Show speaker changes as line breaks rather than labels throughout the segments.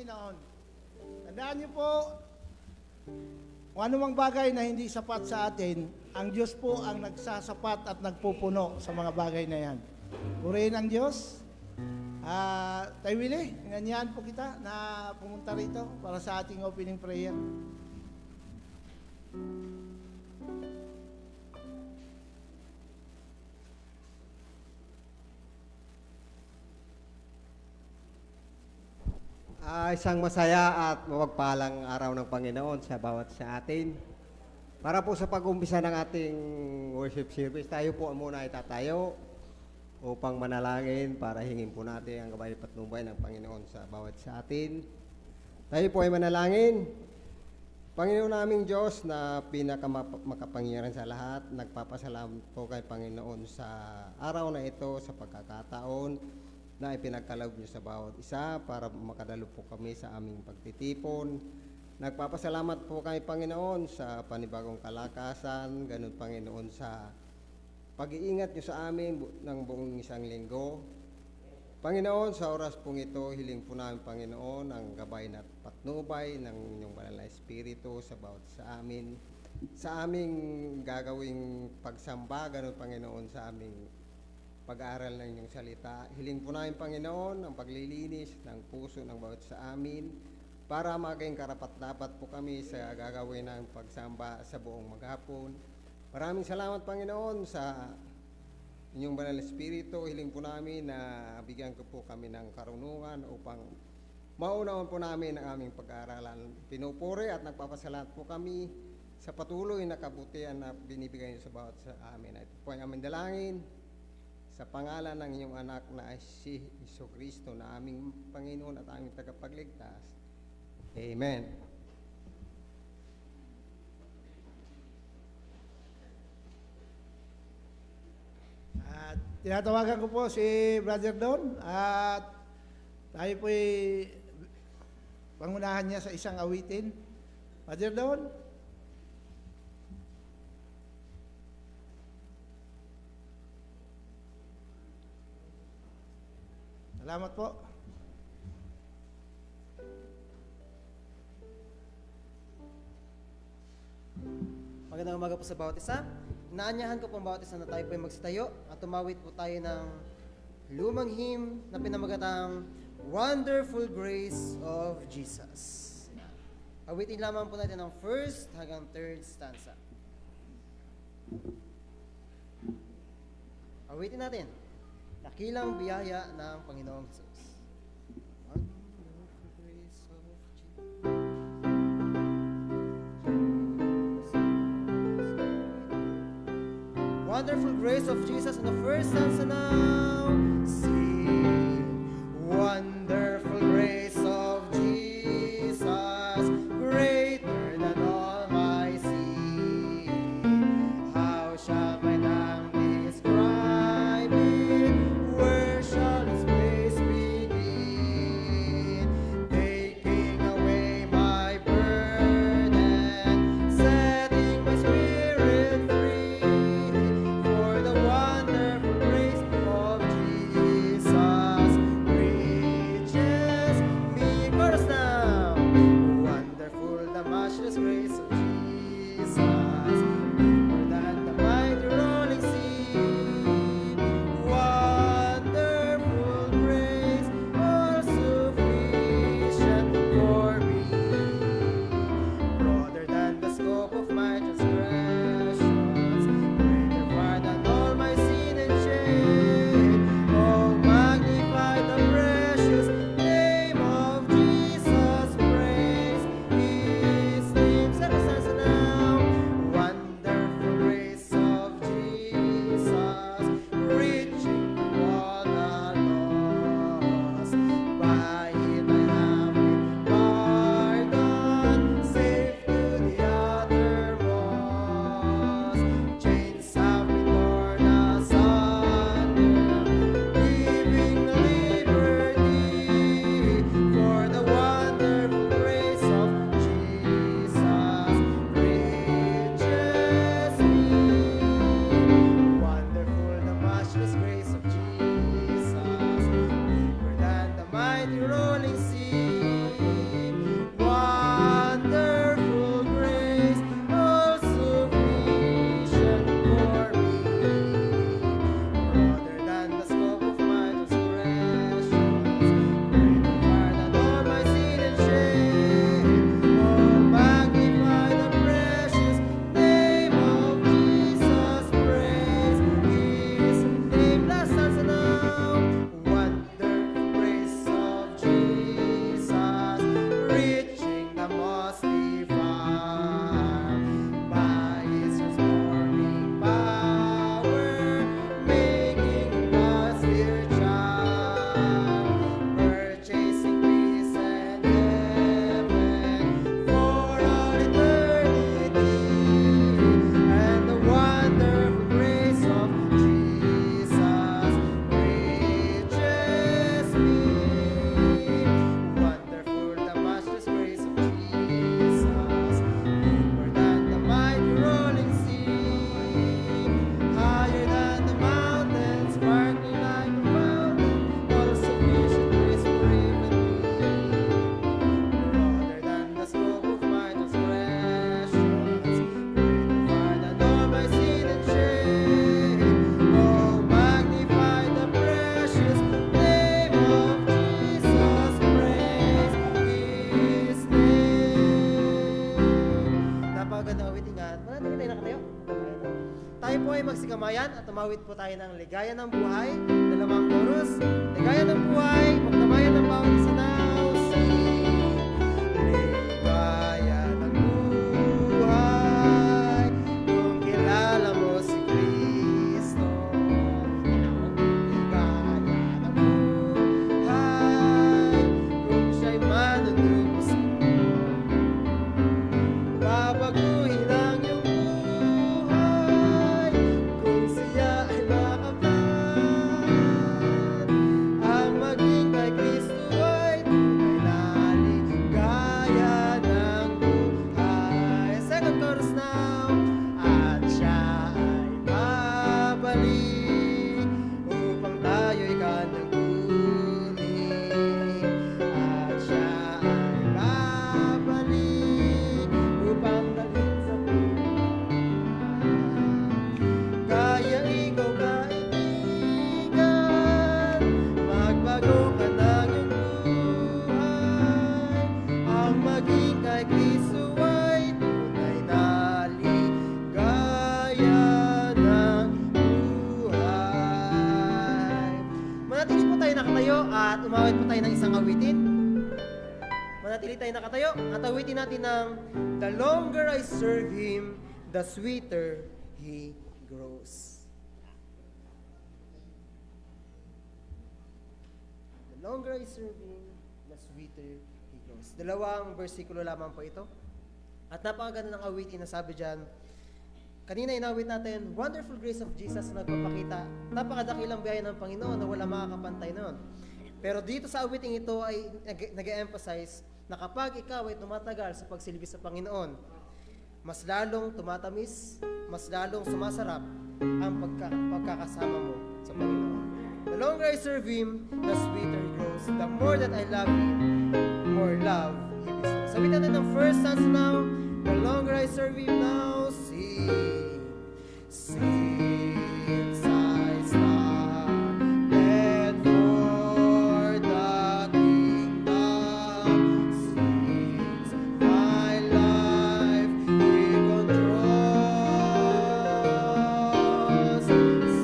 Panginoon. Tandaan niyo po, kung anumang bagay na hindi sapat sa atin, ang Diyos po ang nagsasapat at nagpupuno sa mga bagay na yan. Purihin ang Diyos. Tayo Willie, inganyahan po kita na pumunta rito para sa ating opening prayer.
Isang masaya at mapagpalang araw ng Panginoon sa bawat sa atin. Para po sa pag-umpisa ng ating worship service, tayo po muna ay tatayo upang manalangin para hingin po natin ang gabay at patnubay ng Panginoon sa bawat sa atin. Tayo po ay manalangin. Panginoon naming Diyos na pinakamakapangyarihan sa lahat, nagpapasalamat po kay Panginoon sa araw na ito, sa pagkakataon na ipinagkaloob niyo sa bawat isa para makadalo po kami sa aming pagtitipon. Nagpapasalamat po kami, Panginoon, sa panibagong kalakasan, ganun, Panginoon, sa pag-iingat niyo sa amin ng buong isang linggo. Panginoon, sa oras pong ito, hiling po namin, Panginoon, ang gabay na patnubay ng inyong banal na Espiritu sa bawat sa amin. Sa aming gagawing pagsamba, ganun, Panginoon, sa aming pag-aaral ng inyong salita. Hiling po namin, Panginoon, ang paglilinis ng puso ng bawat sa amin para maging karapat-dapat po kami sa gagawin ng pagsamba sa buong maghapon. Maraming salamat, Panginoon, sa inyong banal na Espiritu. Hiling po namin na bigyan ko po kami ng karunungan upang maunawan po namin ang aming pag-aaralan. Pinupuri at nagpapasalamat po kami sa patuloy na kabutihan na binibigay niyo sa bawat sa amin. Ito po ang aming dalangin sa pangalan ng inyong anak na si Jesucristo na aming Panginoon at aming tagapagligtas. Amen.
At tinatawagan ko po si Brother Don at tayo po'y pangunahan niya sa isang awitin. Brother Don? Salamat po.
Magandang umaga po sa bawat isa. Inaanyahan ko po ang bawat isa na tayo po ay magsitayo at tumawit po tayo ng lumang hymn na pinamagatang Wonderful Grace of Jesus. Awitin lamang po natin ang first hanggang third stanza. Awitin natin. Dakilang biyaya ng Panginoong Jesus. Wonderful grace of Jesus. Wonderful grace of Jesus in the first stanza now. Sing, wonderful grace of Jesus, greater than all I see. How shall my tongue describe it? Where shall His grace begin? Taking away my burden, setting my spirit free, for the wonderful grace of Jesus. ay magsikamayan at tumawid po tayo ng ligaya ng buhay. Dalawang chorus. Ligaya ng buhay, magkamayan ng bawat isa now. Ligaya ng buhay, kung kilala mo si Kristo. Ligaya ng buhay, kung siya'y manunubos mo. Babaguhin ang iyong buhay kung siya ay makamtan. Ang maging kay Kristo ay tunay na ligaya ng buhay. Second chorus now. At siya ay babalik upang tayo'y kanyang kunin. At siya ay babalik upang dalhin sa buhay. Kaya ikaw kaibigan, magbago ka ng iyong buhay. Ang maging kay Kristo ay tunay na ligaya ng buhay. Manatili po tayo nakatayo at umawit po tayo ng isang awitin. Manatili tayo nakatayo at awitin natin ng The longer I serve Him, the sweeter He grows. The longer I serve Him, the sweeter He grows. Dalawang versikulo lamang po ito. At napakaganda ng awitin na sabi dyan, kanina inawit natin, wonderful grace of Jesus na nagpapakita, napakadakilang biyaya ng Panginoon na wala makakapantay noon. Pero dito sa awiting ito ay nag-emphasize na kapag ikaw ay tumatagal sa pagsilbi sa Panginoon, mas lalong tumatamis, mas lalong sumasarap ang pagkakasama mo sa Panginoon. The longer I serve Him, the sweeter He grows. The more that I love Him, more love He bestows. Sabi natin ng first stanza now, the longer I serve Him now, sing, since I started for the kingdom, since my life He controls,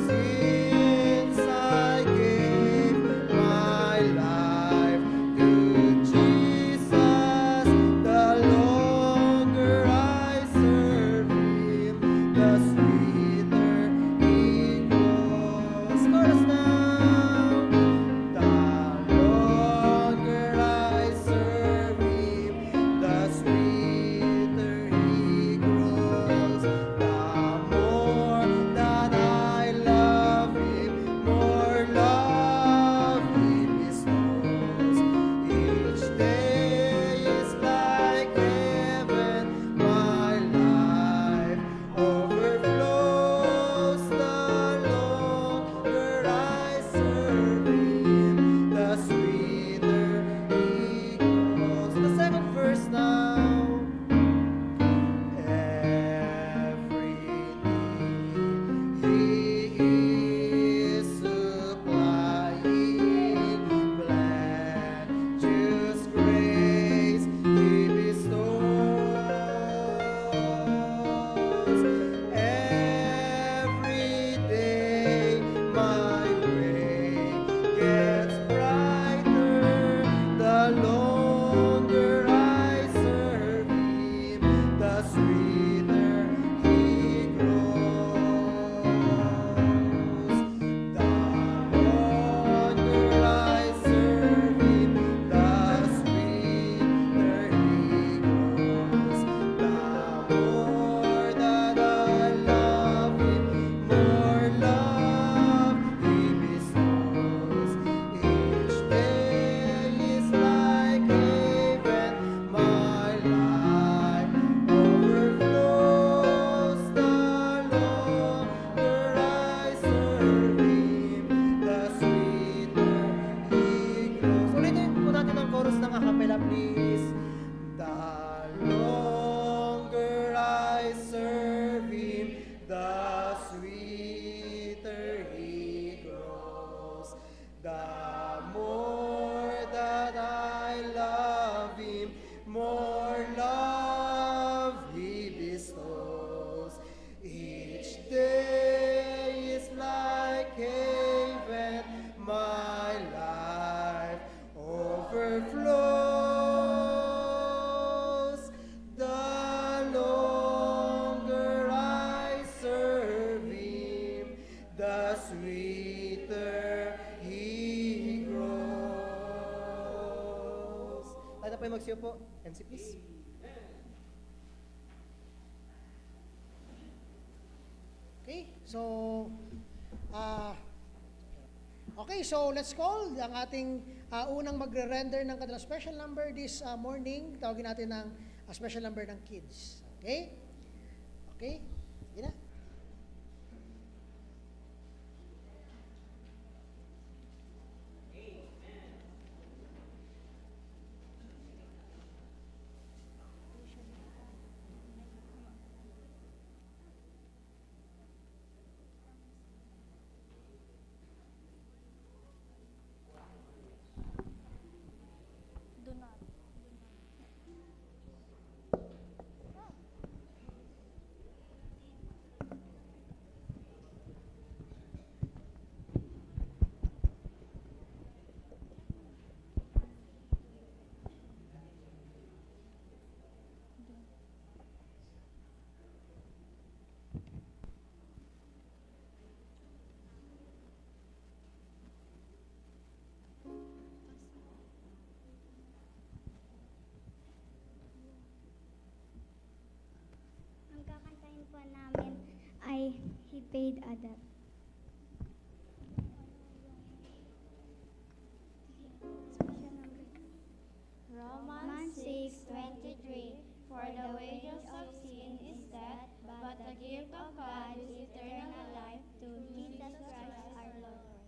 since I gave my life to Jesus, the longer I serve Him, the sweeter magsiupo. MC please.
Okay, so let's call ang ating unang magre-render ng kanilang special number this morning. Tawagin natin ng special number ng kids. Okay? Okay? Sige na.
Ang kakantahin po namin ay He Paid a Debt. Special number.
Romans 6:23. For the wages of sin is death, but the gift of God is eternal life through Jesus Christ our Lord.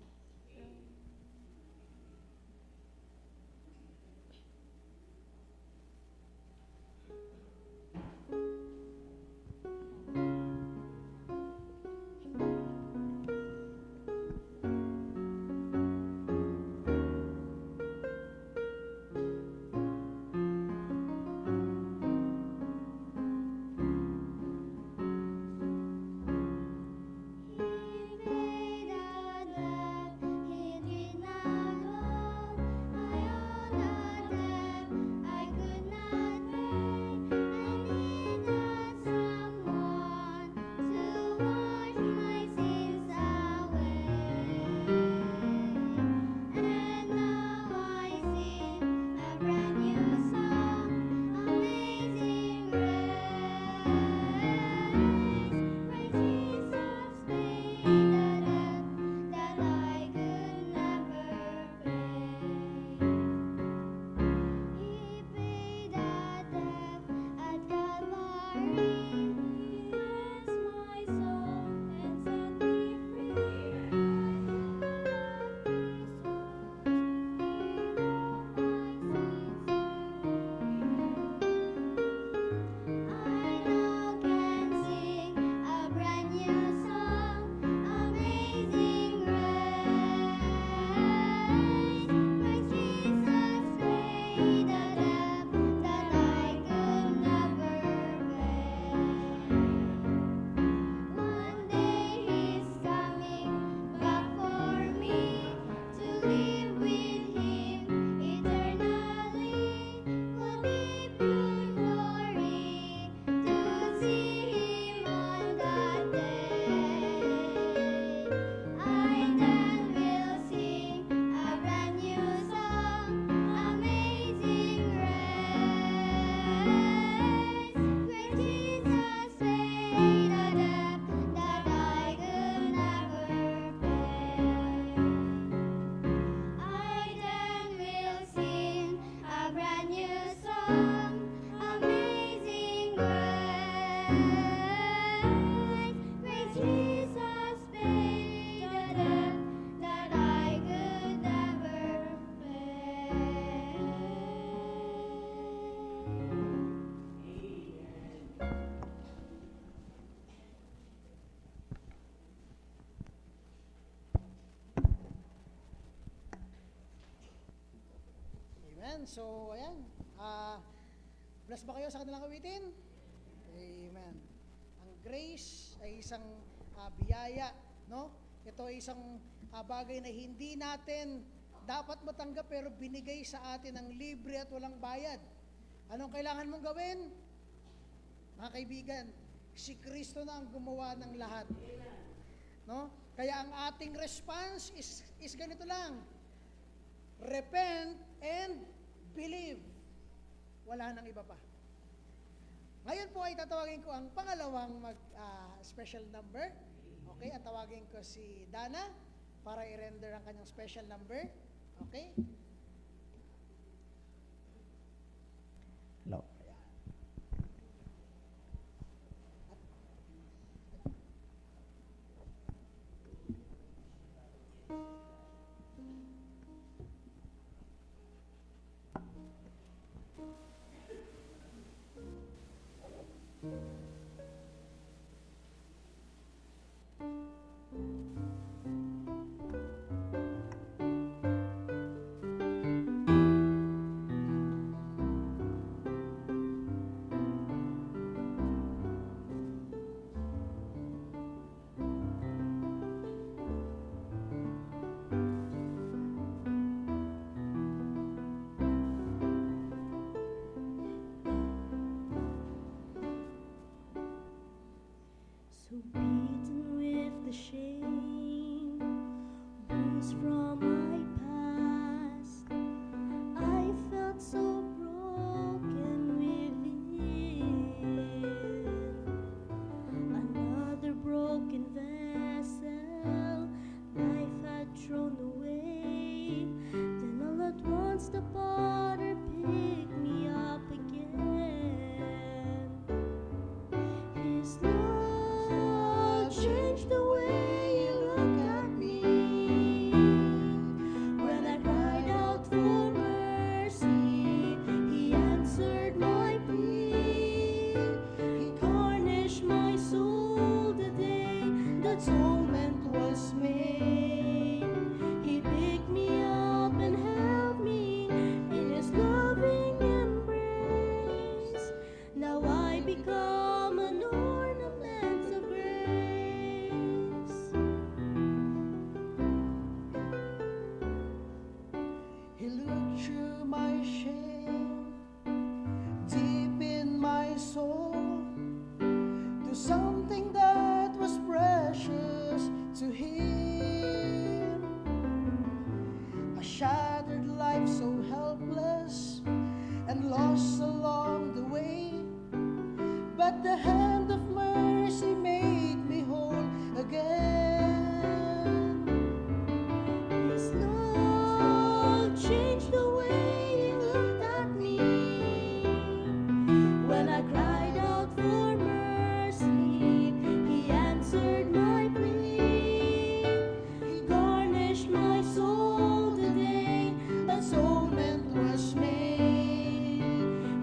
Amen. So, ayan. Bless ba kayo sa kanilang awitin? Amen. Ang grace ay isang biyaya, no? Ito ay isang bagay na hindi natin dapat matanggap pero binigay sa atin ng libre at walang bayad. Anong kailangan mong gawin? Mga kaibigan, si Kristo na ang gumawa ng lahat. No? Kaya ang ating response is ganito lang. Repent and believe. wala nang iba pa. Ngayon po ay tatawagin ko ang pangalawang special number. Okay, at tawagin ko si Dana para i-render ang kanyang special number. Okay?
Hello.
So beaten with the shame, bruised from my past, I felt so broken within. Another broken vessel, life had thrown away. Then all at once the potter picked me up again. His love changed the way you look at me. When I cried out for mercy, He answered my plea. He garnished my soul the day the atonement was made. He picked me up and held me in His loving embrace. Now I become an ornament of grace.
He looked through my shame, deep in my soul, to something that was precious to Him. A shattered life so helpless and lost along the way, but the hand of mercy made me whole again.
His love changed the way He looked at me. When I cried out for mercy, He answered my plea. He garnished my soul the day atonement was made.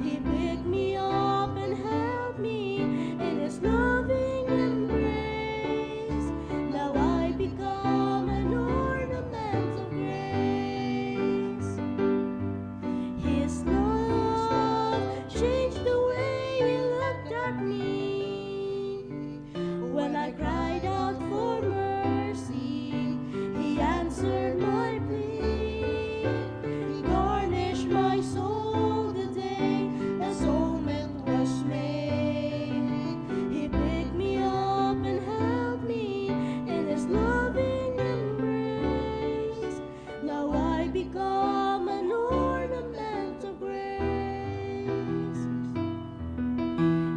He picked me up and held me in His loving embrace. Now I become an ornament of grace. His love changed the way He looked at me. When I cried out for mercy, He answered my plea. He garnished my soul the day atonement was made. He picked me up and held me in His loving embrace. Now I become an ornament of grace.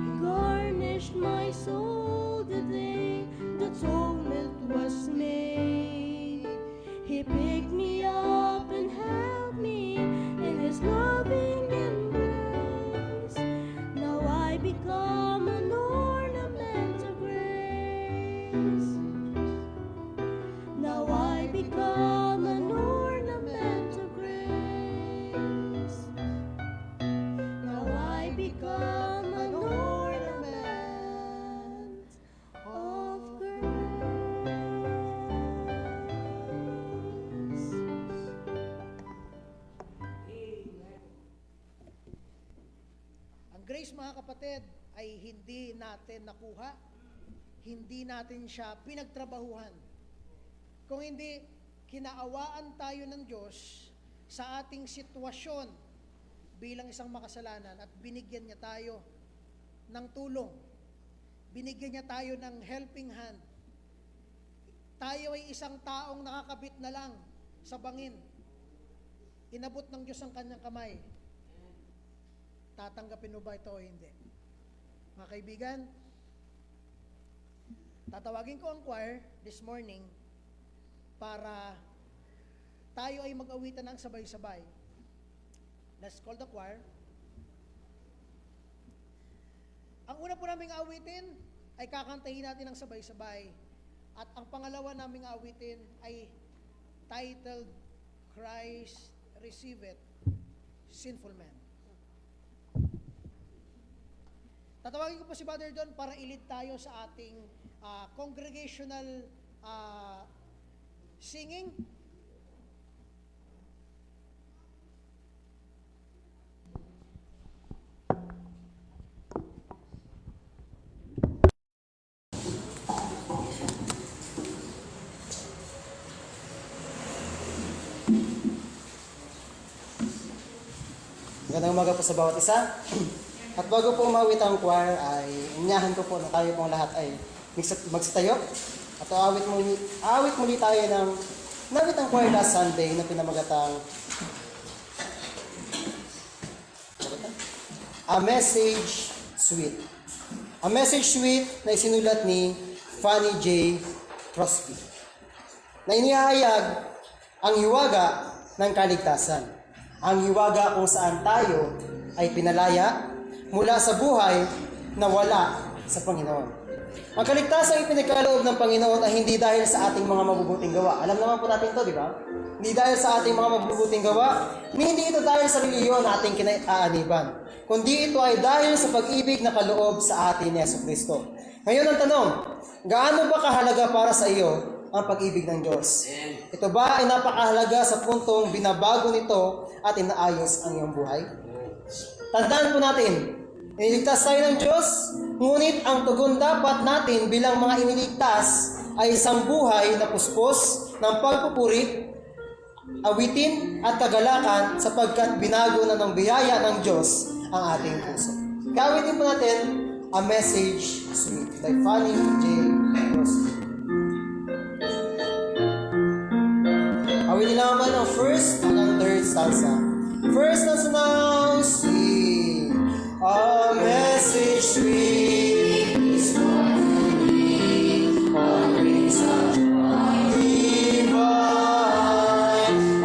He garnished my soul the day the atonement was made. He picked me up and held me in His loving embrace. Now I become an ornament of grace. Now I become an ornament of grace. Now I become an ornament of grace.
Ang grace, mga kapatid, ay hindi natin nakuha, hindi natin siya pinagtrabahuhan. Kung hindi, kinaawaan tayo ng Diyos sa ating sitwasyon bilang isang makasalanan at binigyan niya tayo ng tulong. Binigyan niya tayo ng helping hand. Tayo ay isang taong nakakabit na lang sa bangin. Inabot ng Diyos ang kanyang kamay. Tatanggapin mo ba ito o hindi? Mga kaibigan, tatawagin ko ang choir this morning para tayo ay mag-awitan ng sabay-sabay. Let's call the choir. Ang una po naming awitin ay kakantahin natin ng sabay-sabay. At ang pangalawa naming awitin ay titled, Christ Receive It, Sinful Man. Tatawagin ko po si Brother Don para ilid tayo sa ating congregational singing.
Magandang umaga po sa bawat isa. At bago po umawit ang choir, ay inyahan ko po na tayo pong lahat ay magsitayo. At awit muli tayo ng nawit ang choir last Sunday na pinamagatang A Message Sweet. A Message Sweet na isinulat ni Fanny J. Crosby na inihayag ang hiwaga ng kaligtasan. Ang hiwaga kung saan tayo ay pinalaya mula sa buhay na wala sa Panginoon. Ang kaligtasan ay pinagkaloob ng Panginoon ay hindi dahil sa ating mga mabubuting gawa. Alam naman po natin ito, di ba? Hindi dahil sa ating mga mabubuting gawa, hindi ito dahil sa reliyon na ating kinaaaniban, kundi ito ay dahil sa pag-ibig na kaloob sa atin ni Jesucristo. Ngayon ang tanong, gaano ba kahalaga para sa iyo ang pag-ibig ng Diyos? Ito ba ay napakahalaga sa puntong binabago nito at inaayos ang iyong buhay? Tandaan po natin, iniligtas tayo ng Diyos, ngunit ang tugon dapat natin bilang mga iniligtas ay isang buhay na puspos ng pagpupuri, awitin at kagalakan sapagkat binago na ng biyaya ng Diyos ang ating puso. Kawitin po natin A Message Sweet by Fanny J. Crosby. Awitin naman ang first hanggang third stanza. First stanza now, sing a message sweet is born to me, all brings a joy divine,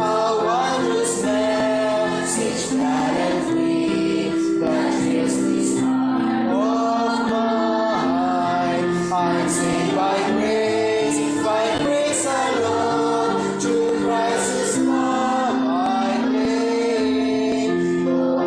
a wondrous message glad and free, that fills this heart of mine. I'm saved by grace alone, through Christ's love I claim. No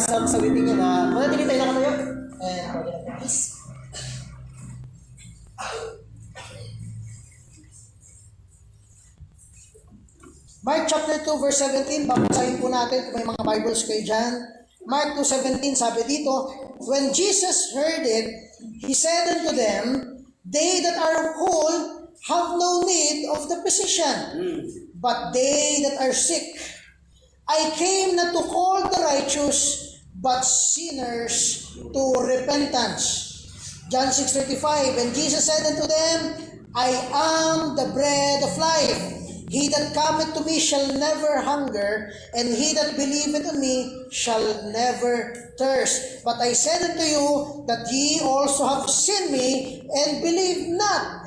sa witing yan. Manatili tayo nakatayo. And, please. Mark chapter 2 verse 17, babasahin po natin kung may mga Bibles kayo dyan. Mark 2:17, sabi dito, when Jesus heard it, He said unto them, they that are whole have no need of the physician, but they that are sick. I came not to call the righteous, but sinners to repentance. John 6:35, and Jesus said unto them, I am the bread of life. He that cometh to me shall never hunger, and he that believeth on me shall never thirst. But I said unto you that ye also have seen me, and believe not.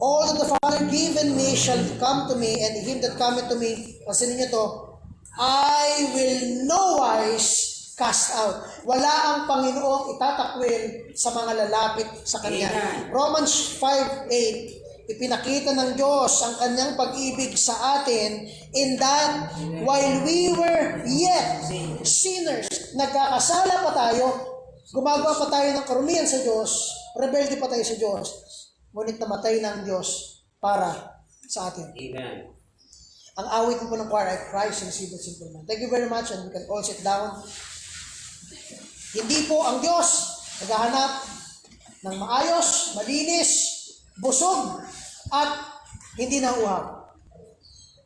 All that the Father given me shall come to me, and him that cometh to me, pansinin niyo to, I will no wise cast out. Wala ang Panginoong itatakwil sa mga lalapit sa Kanya. Romans 5:8, ipinakita ng Diyos ang Kanyang pag-ibig sa atin in that while we were yet sinners, nagkakasala pa tayo, gumagawa pa tayo ng karumihan sa Diyos, rebelde pa tayo sa Diyos, ngunit namatay ng Diyos para sa atin.
Amen.
Ang awit po ng choir ay Christ received the simple man. Thank you very much, and we can all sit down. Hindi po ang Diyos naghahanap ng maayos, malinis, busog, at hindi nauuhaw.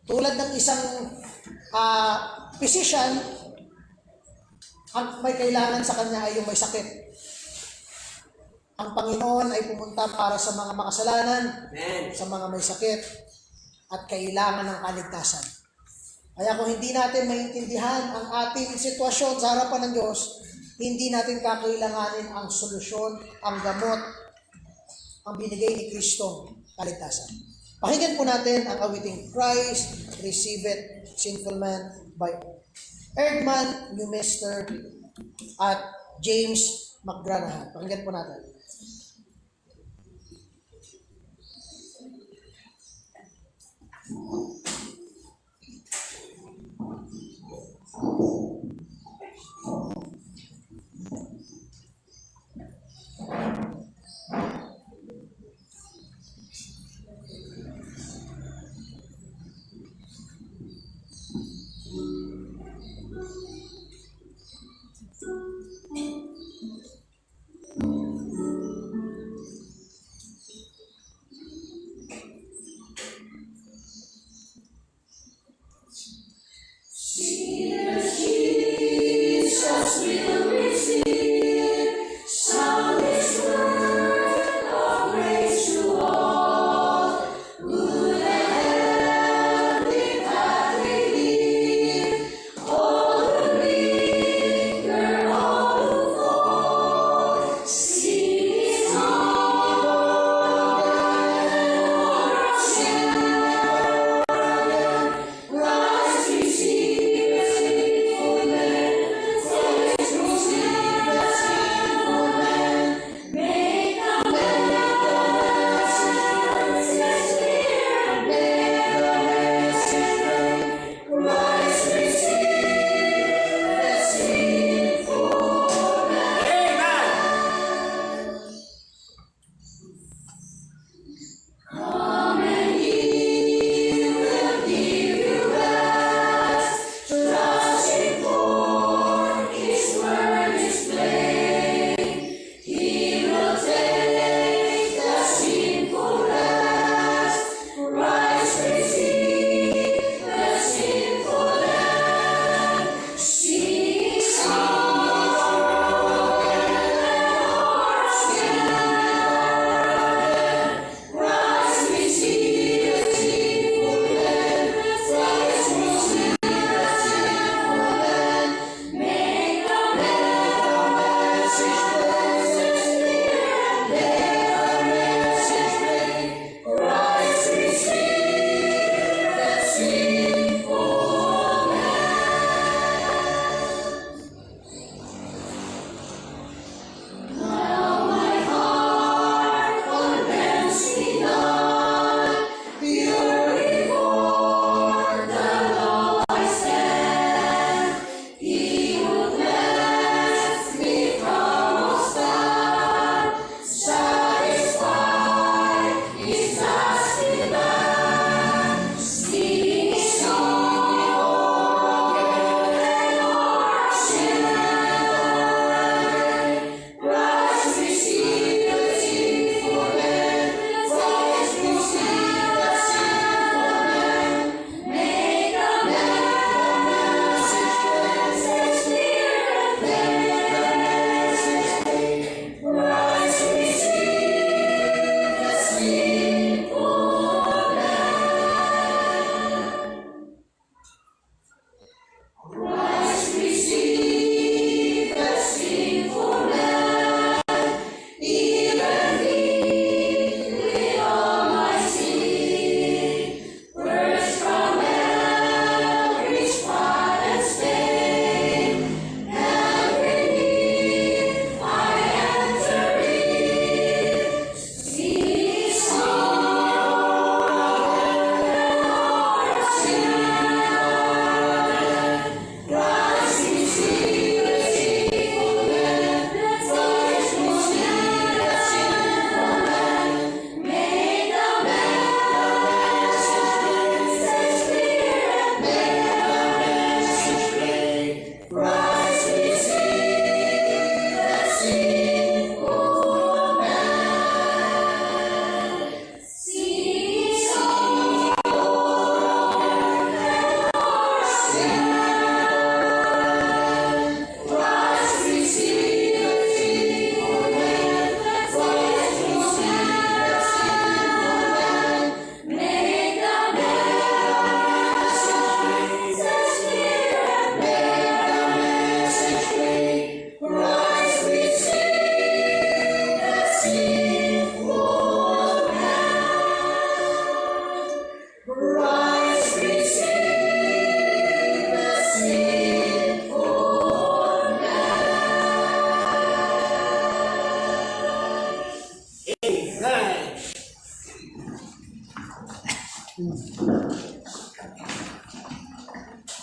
Tulad ng isang physician, ang may kailangan sa kanya ay yung may sakit. Ang Panginoon ay pumunta para sa mga makasalanan, sa mga may sakit, at kailangan ng kaligtasan. Kaya kung hindi natin maintindihan ang ating sitwasyon sa harapan ng Diyos, hindi natin kakailanganin ang solusyon, ang gamot, ang binigay ni Kristo, kaligtasan. Pakinggan po natin ang awiting Christ, Receive It, Sinful Man by Erdman, New Mister, at James McGranahan. Pakinggan po natin.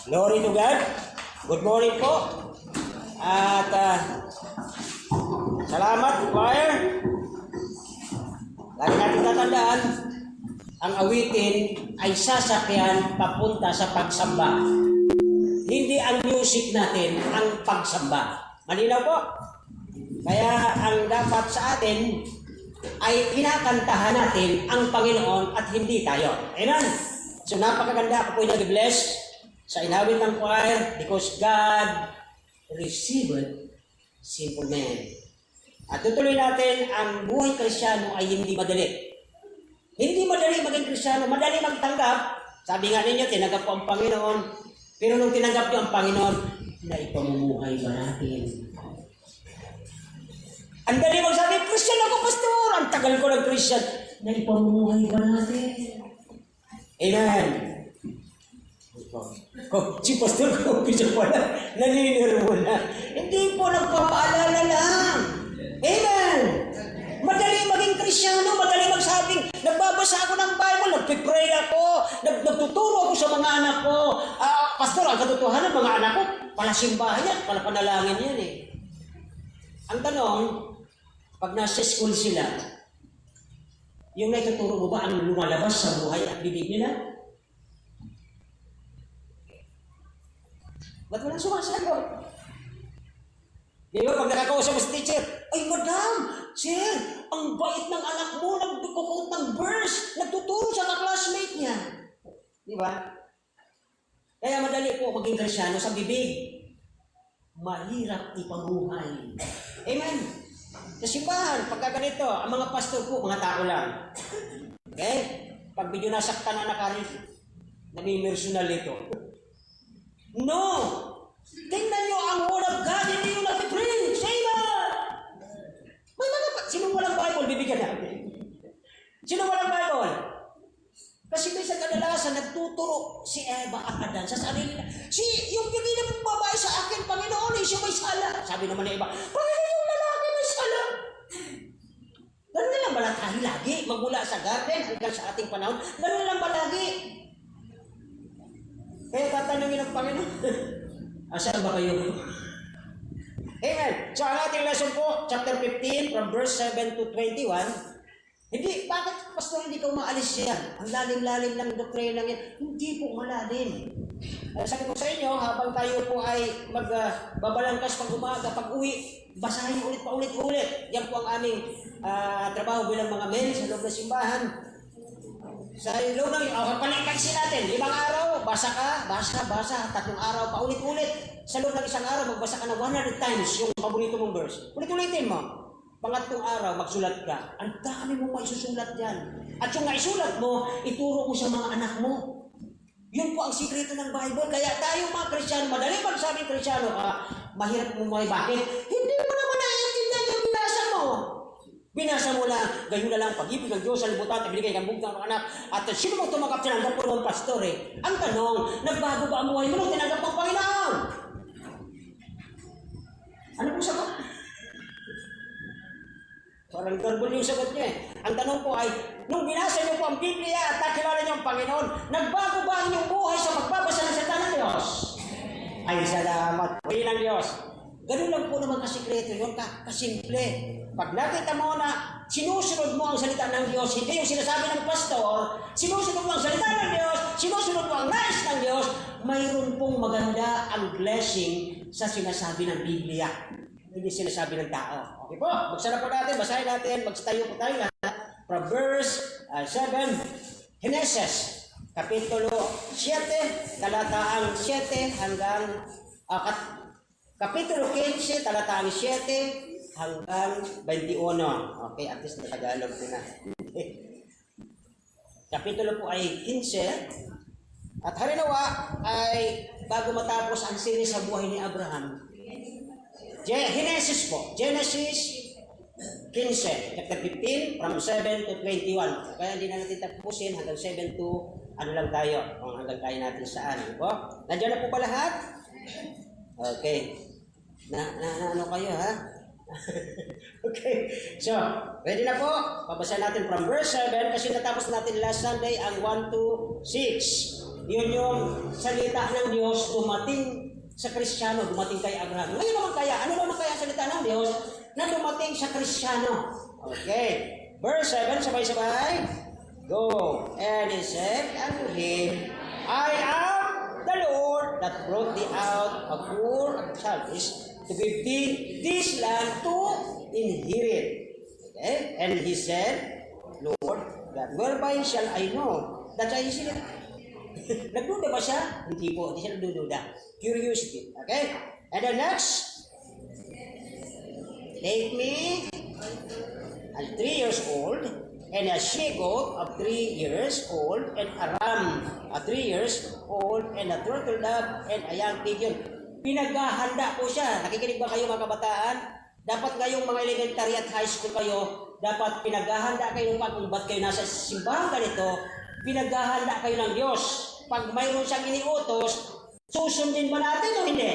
Glory to God. Good morning po. At salamat, choir. Lagi natin tatandaan, ang awitin ay sasakyan papunta sa pagsamba. Hindi ang music natin ang pagsamba. Malinaw po? Kaya ang dapat sa atin ay kinakantahan natin ang Panginoon at hindi tayo. Amen? So napakaganda. Ako po yung nag-bless sa inawit ng choir because God received simple men. At tutuloy natin, ang buhay Kristiyano ay hindi madali. Hindi madali maging Kristiyano, madali magtanggap. Sabi nga ninyo, tinanggap ko ang Panginoon. Pero nung tinanggap niyo ang Panginoon, na ipamumuhay ba natin? Ang dali magsabi, Christian ako, pastor. Ang tagal ko ng Christian. Na ipamumuhay ba natin? Amen. Oh, si pastor ko, bisa pala, naniniro mo na. Hindi po, nagpapaalala lang. Amen. Madali maging Kristyano, madali magsabing, nagbabasa ako ng Bible, nagpipray ako, nagtuturo ako sa mga anak ko. Pastor, ang katotohanan, mga anak ko, pala simbahan yan, pala panalangin yan eh. Ang tanong, pag nasa school sila, yung naituturo mo ba ang lumalabas sa buhay at bibig nila? Ba't walang sumasagot? Di ba, pag nakakausap mo sa teacher, ay madam, sir, ang bait ng anak mo, nagkukuot ng verse, nagtuturo sa ka-classmate niya. Di ba? Kaya madali po maging Kristyano sa bibig. Mahirap ipamuhay. Amen? Sa simbahan, pagka ganito, ang mga pastor po, mga tao lang. Okay? Pag medyo nasaktan na nakarin, nami-personal ito. No! Tingnan nyo ang word of God, hindi yung nag-preach. Amen! May mga sinong walang Bible, bibigyan natin. Sinong walang Bible? Kasi may sa kadalasan, nagtuturo si Eva at Adan sa sarili na, yung bigay na pong babae sa akin, Panginoon, siya may sala. Sabi naman ng iba, Panginoon, yung lalaki may sala. Ganun na lang ba tayo lagi? Magmula sa garden hanggang sa ating panahon, ganun na lang ba lagi? Kaya tatanungin ng Panginoon, asan ba kayo? Amen. So ang ating lesson po, chapter 15, from verse 7 to 21, hindi, bakit pastor hindi ka umaalis yan? Ang lalim-lalim ng doktrina lang yan. Hindi po malalim. Sabi ko sa inyo, habang tayo po ay magbabalangkas pag umaga, pag uwi, basahin ulit pa ulit-ulit. Yan po ang aming trabaho bilang mga men sa loob ng simbahan. Sa loob ng palikagsin natin, 5 araw, basa ka, basa, 3 araw, paulit-ulit. Sa loob ng 1 araw, magbasa ka ng 100 times yung paborito mong verse. Ulit-ulitin mo. Pangatlong araw, magsulat ka. Ang dami mo maisusulat yan. At yung naisulat mo, ituro mo sa mga anak mo. Yun po ang sikreto ng Bible. Kaya tayo mga Kristyano, madali magsabing Kristyano ka, mahirap umuhay. Bakit? Hindi mo naman naiintindihan yung binasa mo. Binasa mo lang, gayon na lang, pag-ibig ng Diyos sa libutan, ibigay kang bugtang ng anak. At sino mo tumakap tinanggap po ng pastor eh? Ang tanong, nagbago ba ang buhay mo nung tinanggap ng Panginoon? Ano po sagot? Parang garbol yung sagot niya eh. Ang tanong po ay, nung binasa niyo po ang Biblia at nakilala niyo ang Panginoon, nagbago ba ang inyong buhay sa magbabasa ng salita ng Diyos? Ay, salamat po ng Diyos. Ganun lang po naman kasikreto yun, kasimple. Pag nakita mo na sinusunod mo ang salita ng Diyos, hindi yung sinasabi ng pastor, sinusunod mo ang salita ng Diyos, sinusunod mo ang nais ng Diyos, mayroon pong maganda ang blessing sa sinasabi ng Biblia. Hindi sinasabi ng tao. Okay po, magsara po natin, basahin natin, magstayo po tayo lahat. From verse 7, Genesis, Kapitulo 7, talataang 7 hanggang, Kapitulo 15, talataang 7 hanggang 21. Okay, at least natagalog ko na. Kapitulo po ay 15. At harinawa ay bago matapos ang series sa buhay ni Abraham, Genesis po. Genesis 15, chapter 15, from 7 to 21. Kaya hindi na natin tapusin hanggang 7 to ano lang tayo. Kung hanggang tayo natin saan. Po? Nandiyan na po ba lahat? Okay. Ano kayo ha? Okay, so, ready na po? Babasa natin from verse 7 kasi natapos natin last Sunday ang 1 to 6. Yun yung salita ng Diyos dumating sa Kristiyano, dumating kay Abraham. Ngayon naman kaya, ano naman kaya ang salita ng Diyos na dumating sa Kristiyano? Okay, verse 7, sabay-sabay. Go. And he said unto him, I am the Lord that brought thee out of Ur of Chaldees to give thee this land to inherit. Okay? And he said, Lord, that whereby shall I know that I see it? Nagduda ba siya? Hindi po, hindi siya nagdududa. Curiosity. Okay? And the next, take me at 3 years old, and a she-goat of 3 years old, and a ram at 3 years old, and a turtle dove, and a young pigeon. Pinaghahanda po siya. Nakikinig ba kayo mga kabataan? Dapat ngayong mga elementary at high school kayo, dapat pinaghahanda kayo kung ba't kayo nasa simbahan ganito, pinaghahanda kayo ng Diyos. Pag mayroon siyang iniutos, susundin ba natin o hindi?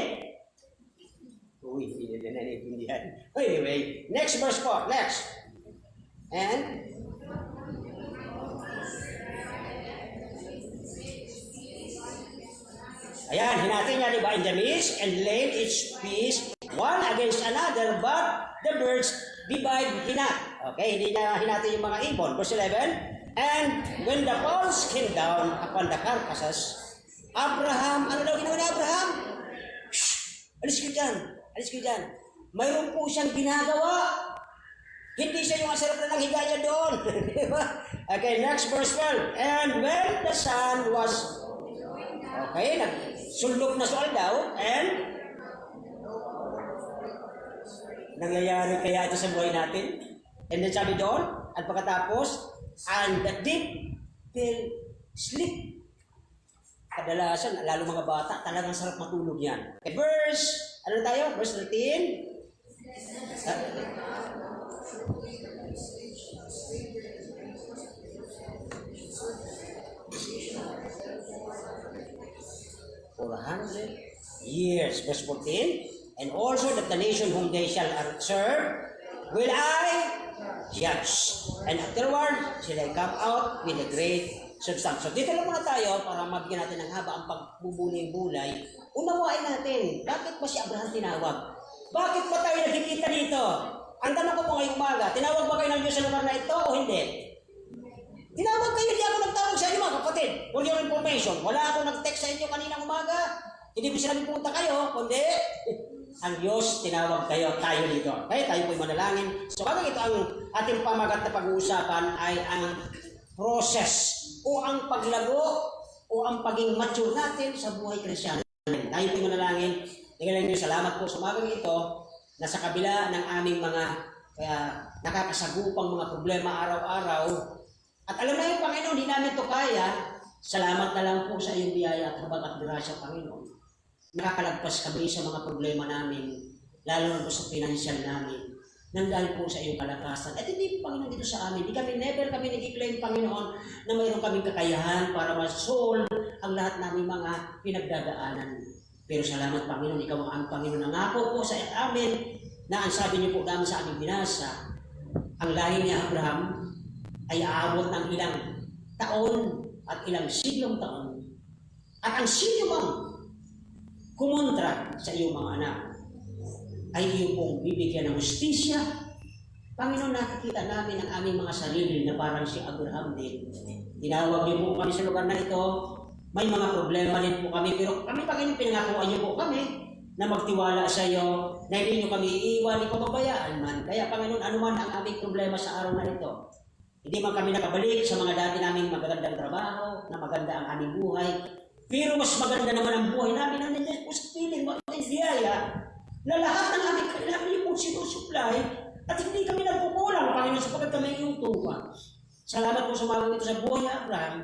Uy, hindi na naiintindihan. Anyway, next verse po. Next. And ayan, hinati niya, di ba, in the midst, and laid its piece one against another, but the birds divide hinat. Okay, hindi niya hinati yung mga ibon. Verse 11, and when the fowls came down upon the carcasses, Abraham, ano daw ginawa ni Abraham? Shh! Alis ka dyan, alis ka dyan. Mayroon po siyang ginagawa. Hindi siya yung asarap na ng higaya doon. Okay, next verse 12. And when the sun was, okay, nagsulok na sold out, and nangyayari kaya ito sa buhay natin? And then sabi doon, at pagkatapos, and the deep till sleep. Kadalasan, lalo mga bata, talagang sarap matulog yan. Okay, verse, ano tayo? Verse 13. Years, verse 14, and also that the nation whom they shall serve will I judge, and afterward shall I come out with a great substance. So dito lang muna tayo para mabigyan natin ng haba ang pagbubulay-bulay. Unawain natin, bakit ba si Abraham tinawag? Bakit ba tayo nagkikita dito? Ang tanong ko po ngayong umaga, tinawag ba kayo ng Diyos sa lugar na ito o hindi? Tinawag kayo, hindi ako nagtawag sa inyo mga kapatid. For your information, wala akong nag-text sa inyo kaninang umaga. Hindi ko sinabi pumunta kayo, kundi ang Diyos tinawag kayo, tayo dito. Okay, tayo po'y manalangin. So bagay ito ang ating pamagat na pag-uusapan ay ang process o ang paglago o ang paging mature natin sa buhay Kristyano. Tayo po'y manalangin. Tingnan niyo, salamat po sa umagang ito na sa kabila ng aming mga nakakasagupang mga problema araw-araw. At alam na yung Panginoon, hindi namin ito kaya. Salamat na lang po sa iyong biyaya at habag at grasya, Panginoon. Nakakalagpas kami sa mga problema namin, lalo na po sa financial namin, nang dahil po sa iyong kalakasan. At hindi po, Panginoon, dito sa amin. Never kami nag-claim, Panginoon, na mayroon kaming kakayahan para ma-solve ang lahat namin mga pinagdadaanan. Pero salamat, Panginoon, ikaw ang Panginoon. Nangako po sa amin na ang sabi niyo po namin sa aming binasa, ang lahi ni Abraham ay aabot ng ilang taon at ilang siglong taon. At ang sino mang kumontra sa iyong mga anak ay iyong pong bibigyan ng justisya. Panginoon, nakikita namin ang aming mga sarili na parang si Abraham din. Tinawag niyo po kami sa lugar na ito. May mga problema din po kami, pero kami, Panginoon, pinangakuan niyo po kami na magtiwala sa iyo, na hindi niyo kami iiwan, ipababayaan man. Kaya, Panginoon, anuman ang aming problema sa araw na ito, hindi man kami nakabalik sa mga dati naming magagandang trabaho, na maganda ang aming buhay, pero mas maganda naman ang buhay namin na nandiyan po sa piling, matindiyaya, na lahat ng aming kailangan niyo po sinusupply, at hindi kami nagkukulang, Panginoon, sapagkat kami iyong tuwa. Salamat po sa mga ito sa buhay ni Abraham,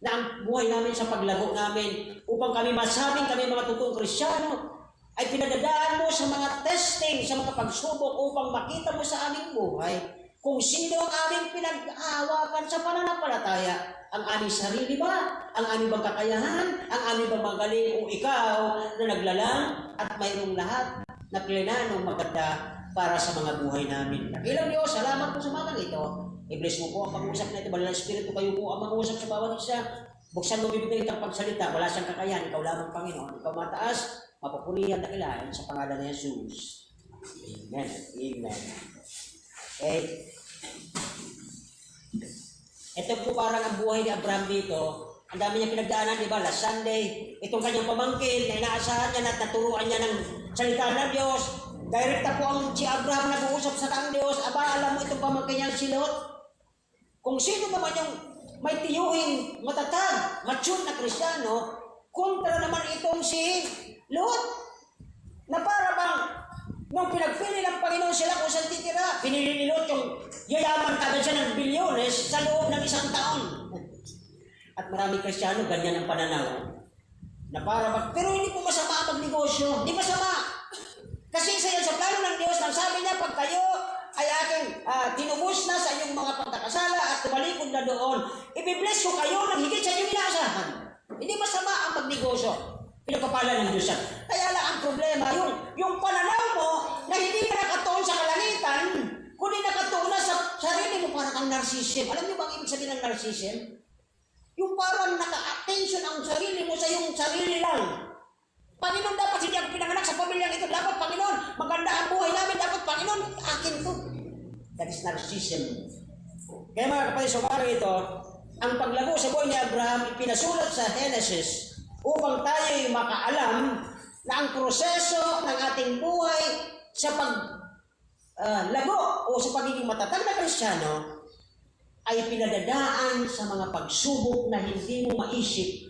na ang buhay namin sa paglago namin, upang kami masabing kami mga totoong Kristyano, ay pinadadaan mo sa mga testing, sa mga pagsubok upang makita mo sa aming buhay kung sino ang aming pinag-aawakan sa pananampalataya. Ang aming sarili ba? Ang aming bang kakayahan? Ang aming bang magaling? O ikaw na naglalang at mayroong lahat na plinanong maganda para sa mga buhay namin. Dakilang Diyos, salamat po sa mga ito. I-bless mo po ang pag-uusap na ito. Banal na Espiritu, kayo po ang mag-uusap sa bawat isa. Buksan mo bibig ng itang pagsalita. Wala siyang kakayan. Ikaw lamang, Panginoon. Ikaw mataas, mapupurihan, dakilaan sa pangalan ni Jesus. Amen. Amen. Okay. Ito po parang ang buhay ni Abraham dito. Ang dami niya pinagdaanan, di ba? Last Sunday, itong kanyang pamangkin na inaasahan niya at naturuan niya ng salita ng Diyos. Direkta po ang si Abraham nag-uusap sa kang Diyos. Aba, alam mo itong pamangkin niyang si Lot? Kung sino naman yung may tiyuhin, matatag, mature na Kristiyano, kontra naman itong si Lot. Na para bang nung pinagpili ng Panginoon sila kung saan titira, pinili ni Lot yung yayaman kagad siya ng bilyones sa loob ng 1 taon. At maraming Kristiyano, ganyan ang pananaw. Na para pero hindi po masama ang magnegosyo. Hindi masama. Kasi isa yan sa plano ng Diyos. Nang sabi niya, pag kayo ay aking tinubos na sa inyong mga pagkakasala at tumalikod na doon, ibibless ko kayo ng higit sa inyong inaasahan. Hindi masama ang magnegosyo. Pinagpapala ng Diyos yan. Kaya lang ang problema, yung pananaw mo na hindi ka nakatuon sa kalangitan, kundi nakatuon na sa sarili mo, parang ang narcissism. Alam niyo ba ang ibig sabihin ng narcissism? Yung parang naka-attention ang sarili mo sa iyong sarili lang. Panginoon, dapat hindi ako pinanganak sa pamilyang ito. Dapat, Panginoon, maganda ang buhay namin. Dapat, Panginoon, akin to. That is narcissism. Kaya mga kapatid, so parang ito, ang paglago sa buhay ni Abraham, ipinasulat sa Genesis upang tayo'y makaalam na ang proseso ng ating buhay sa paglago o sa pagiging matatag na Kristiyano ay pinadadaan sa mga pagsubok na hindi mo maisip.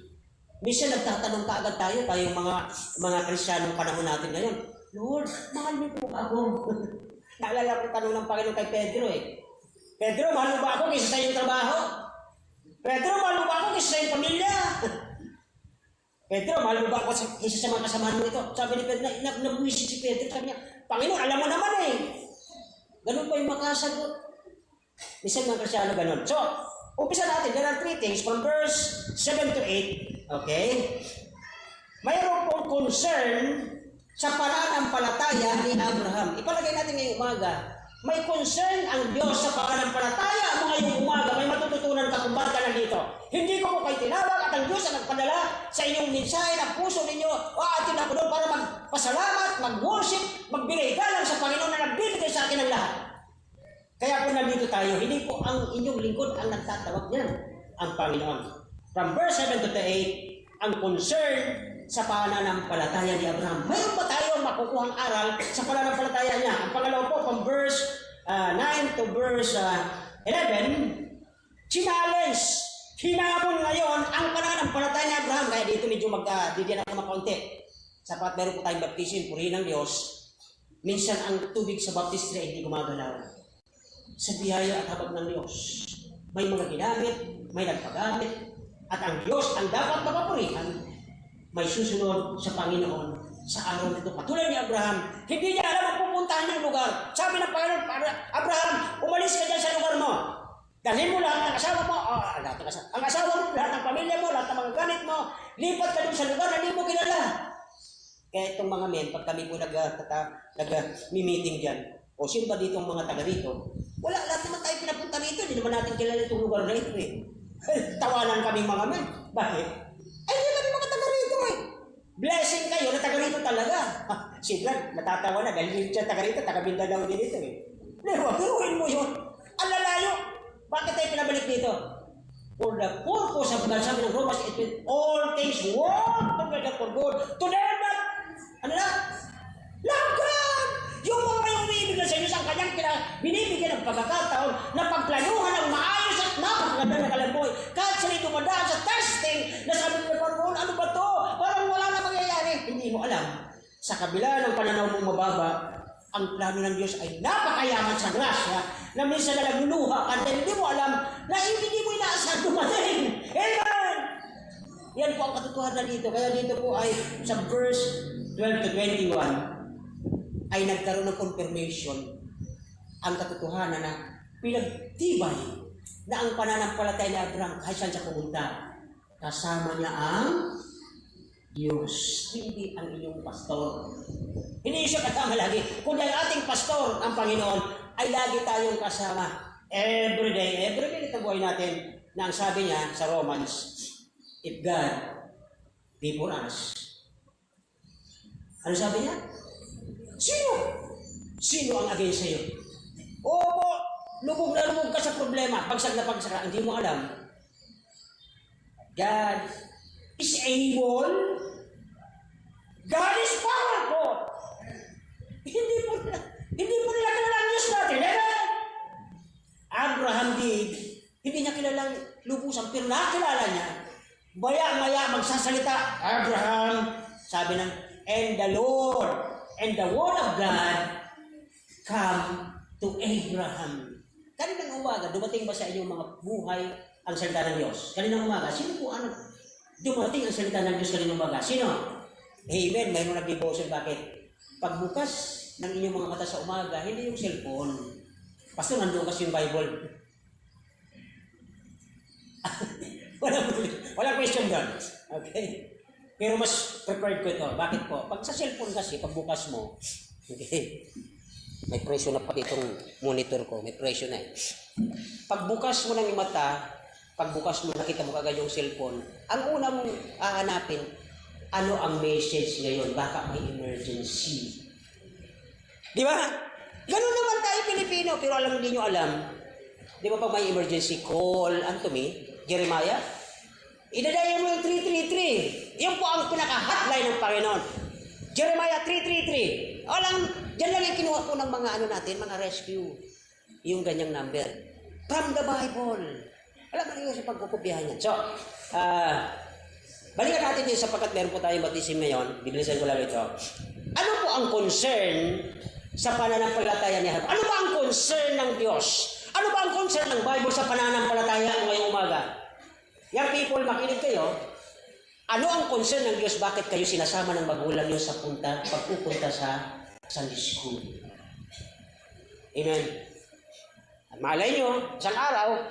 Minsan nagtatanong kaagad tayo mga Kristiyanong panahon natin ngayon, Lord, mahal mo po ba ako? Naalala ko tanong ng Panginoon kay Pedro Pedro, mahal mo ba ako kaysa sa iyong trabaho? Pedro, mahal mo ba ako kaysa sa iyong pamilya? Pedro, mahal mo ba ako kaysa sa mga kasamahan mo ito? Sabi ni Pedro, nag-wisip si Pedro, sabi niya, Panginoon, alam mo naman Ganun pa yung makasagot. Minsan mga Kristiyano ganun. So, umpisa natin, there are 3 things from verse 7 to 8. Okay? Mayroon pong concern sa pananampalataya ni Abraham. Ipalagay natin ngayong umaga. May concern ang Diyos sa pananampalataya mo ngayong umaga. May matututunan ka kung bakit ka nandito. Hindi ko po kayo tinawag at ang Diyos ang nagpadala sa inyong mensahe ng puso ninyo. Atin ako doon para magpasalamat, mag-worship, magbigay galang sa Panginoon na nagbibigay sa akin ng lahat. Kaya po nandito tayo, hindi po ang inyong lingkod ang nagtatawag niyan, ang Panginoon. From verse 7 to 8, ang concern sa pananampalataya ni Abraham. Mayroon ba tayo makukuhang aral sa pananampalataya niya? Ang pangalawa po, from verse 9 to verse 11, challenge, hinamon ngayon ang pananampalataya ni Abraham. Kaya dito medyo didiyan ako makaunti. Sapat meron po tayong baptism, purihin ng Diyos. Minsan ang tubig sa baptistry ay hindi gumagalaw. Sa biyaya at habag ng Diyos. May mga ginamit, may nagpagamit, at ang Diyos ang dapat mapapurihan, may susunod sa Panginoon sa araw nito. Katulad ni Abraham, hindi niya alam ang pupuntahan ng lugar. Sabi ng Panginoon, Abraham, umalis ka dyan sa lugar mo. Dalhin mo lahat ng asawa mo, ang asawa mo, lahat ng pamilya mo, lahat ng mga ganit mo, lipat ka dun sa lugar na hindi mo kilala. Kaya itong mga men, pag kami po nag-meeting dyan, o sino ba dito ang mga taga rito? Wala, lahat naman tayo pinapunta rito. Hindi naman natin kilala itong lugar na ito Tawanan kami mga men. Bakit? Ay, hindi kami mga taga rito Blessing kayo na taga rito talaga. Si Brad, natatawa na dahil hindi siya taga rito, taga Mindanao din ito Diba, biruin mo yun. Ang lalayo. Bakit tayo pinabalik dito? For the purpose of God, sabi ng Romans 8, all things work together for good. To them that, love God! Yung mga yung umiibig sa inyo sa kanyang binibigyan ng pagkakataon na pagplanuhan ng maayos at napakaganda na kalamboy. Kahit sila dumadaan sa testing na sabi ng Panginoon, ano ba to? Parang wala na mangyayari. Hindi mo alam. Sa kabila ng pananaw mong mababa, ang plano ng Diyos ay napakayaman sa grasya na minsan na nagluluha ka dahil hindi mo alam na hindi mo inaasahan dumating. Amen! Yan po ang katotohanan dito. Kaya dito po ay sa verse 12 to 21, ay nagkaroon ng confirmation ang katotohanan na pinagtibay na ang pananampalataya ni Abraham kahit saan siya pumunta. Kasama niya ang Diyos, hindi ang inyong pastor. Hindi siya kasama lagi. Kundi ang ating pastor, ang Panginoon, ay lagi tayong kasama. Every day na buhay natin, na ang sabi niya sa Romans, if God be for us, ano sabi niya? Sino? Sino ang against sa'yo? Oo, lubog na lubog ka sa problema, pagsag na pagsag ka, hindi mo alam. God is able. God is powerful. Hindi po nila kilala ang Diyos natin. Abraham hindi niya kilala lubusan, pero nakilala niya. Maya magsasalita, Abraham, sabi ng, and the Lord, and the word of God come to Abraham. Kaninang umaga, dumating ba sa inyong mga buhay ang salita ng Diyos? Kaninang umaga, sino po ano? Dumating ang salita ng Diyos kaninang umaga. Sino? Amen. Mayroon nag-devotion. Bakit? Pagbukas ng inyong mga mata sa umaga, hindi yung cellphone. Pastor, nandoon kasi yung Bible. Walang question doon. Okay? Pero mas prepared ko ito. Bakit po? Pag sa cellphone kasi, pagbukas mo, okay, may presyo na pati itong monitor ko. May presyo na eh. Pagbukas mo ng mata, pagbukas mo, nakita mo kagad yung cellphone, ang una mong hahanapin, ano ang message ngayon? Baka may emergency. Di ba? Ganun naman tayo Pilipino, pero alam hindi nyo alam. Di ba pag may emergency, call unto me, Jeremiah? Idadayan mo yung 333. Yan po ang pinaka-hotline ng Panginoon. Jeremiah 333. Alam, dyan lang yung kinuha po ng mga ano natin, mga rescue. Yung ganyang number. From the Bible. Alam mo rin sa pagkukupihan yan. So, balikan natin din sapagkat meron po tayong baptism ngayon. Bibilisan ko lang ito. Ano po ang concern sa pananampalataya ni Harap? Ano ba ang concern ng Diyos? Ano ba ang concern ng Bible sa pananampalataya ngayong umaga? Young people, makinig kayo. Ano ang concern ng Diyos? Bakit kayo sinasama ng magulang niyo sa pagpupunta sa Sunday School? Amen. At malay nyo, isang araw,